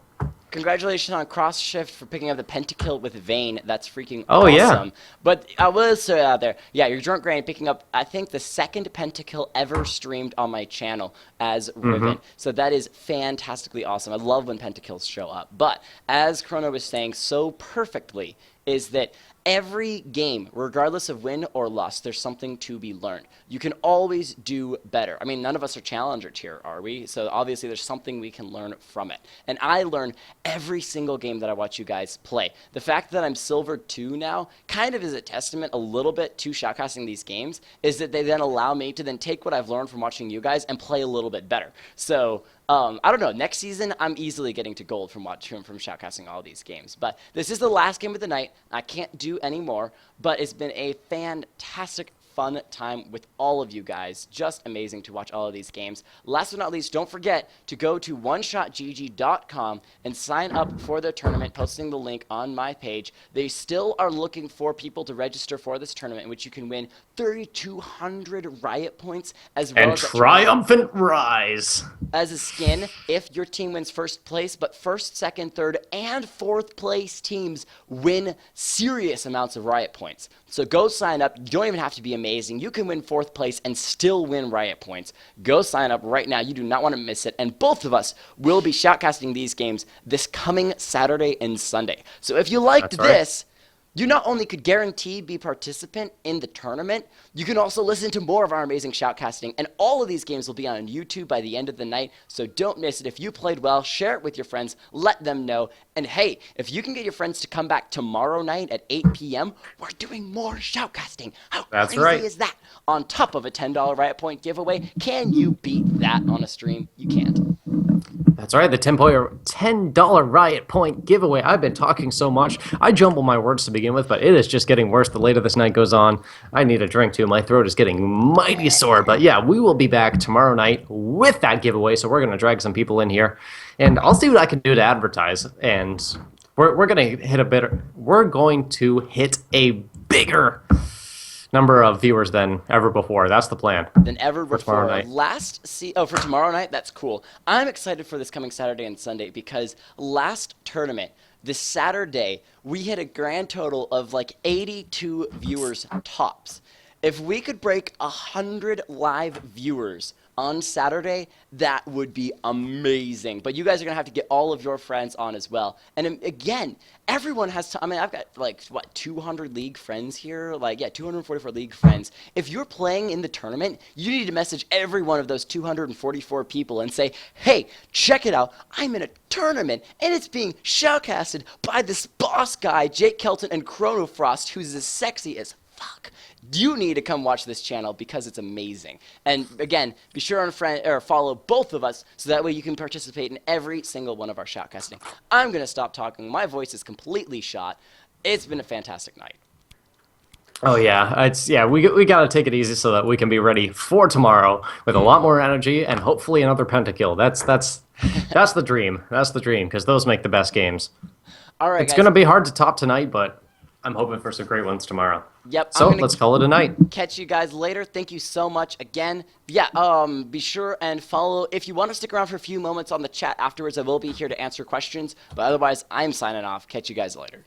Congratulations on Cross Shift for picking up the pentakill with Vayne. That's freaking Oh, yeah. awesome. But I will say out there, yeah, your drunk granny picking up, I think, the second pentakill ever streamed on my channel as Riven. So that is fantastically awesome. I love when pentakills show up. But as Chrono was saying so perfectly, is that every game, regardless of win or loss, there's something to be learned. You can always do better. I mean, none of us are challenger tier, are we? So obviously there's something we can learn from it. And I learn every single game that I watch you guys play. The fact that I'm silver 2 now kind of is a testament a little bit to shoutcasting these games, is that they then allow me to then take what I've learned from watching you guys and play a little bit better. So I don't know. Next season, I'm easily getting to gold from shoutcasting all these games. But this is the last game of the night. I can't do any more. But it's been a fantastic, fun time with all of you guys. Just amazing to watch all of these games. Last but not least, don't forget to go to oneshotgg.com and sign up for the tournament, posting the link on my page. They still are looking for people to register for this tournament, in which you can win 3,200 Riot points, as well as triumphant rise as a skin if your team wins first place. But first, second, third, and fourth place teams win serious amounts of Riot points. So go sign up. You don't even have to be amazing. You can win fourth place and still win Riot points. Go sign up right now. You do not want to miss it. And both of us will be shoutcasting these games this coming Saturday and Sunday. So if you liked this, you not only could guarantee be participant in the tournament, you can also listen to more of our amazing shoutcasting. And all of these games will be on YouTube by the end of the night, so don't miss it. If you played well, share it with your friends, let them know. And hey, if you can get your friends to come back tomorrow night at 8 p.m., we're doing more shoutcasting. How crazy is that? On top of a $10 Riot Point giveaway, can you beat that on a stream? You can't. That's right, the $10 Riot Point giveaway. I've been talking so much. I jumble my words to begin with, but it is just getting worse the later this night goes on. I need a drink too. My throat is getting mighty sore. But yeah, we will be back tomorrow night with that giveaway, so we're going to drag some people in here. And I'll see what I can do to advertise. And we're going to hit a bigger number of viewers than ever before. That's the plan. Than ever before. Tomorrow night. For tomorrow night? That's cool. I'm excited for this coming Saturday and Sunday because last tournament, this Saturday, we hit a grand total of like 82 viewers tops. If we could break 100 live viewers on Saturday, that would be amazing. But you guys are going to have to get all of your friends on as well. And again, everyone has to, I mean, I've got like, 200 league friends here? 244 league friends. If you're playing in the tournament, you need to message every one of those 244 people and say, hey, check it out. I'm in a tournament, and it's being shoutcasted by this boss guy, Jake Kelton and Chronofrost, who's as sexy as fuck. You need to come watch this channel because it's amazing. And again, be sure to follow both of us so that way you can participate in every single one of our shoutcasting. I'm going to stop talking. My voice is completely shot. It's been a fantastic night. Oh yeah, we got to take it easy so that we can be ready for tomorrow with a lot more energy and hopefully another pentakill. That's the dream. That's the dream because those make the best games. All right, it's going to be hard to top tonight, but I'm hoping for some great ones tomorrow. Yep. So let's call it a night. Catch you guys later. Thank you so much again. Yeah. Be sure and follow. If you want to stick around for a few moments on the chat afterwards, I will be here to answer questions. But otherwise, I'm signing off. Catch you guys later.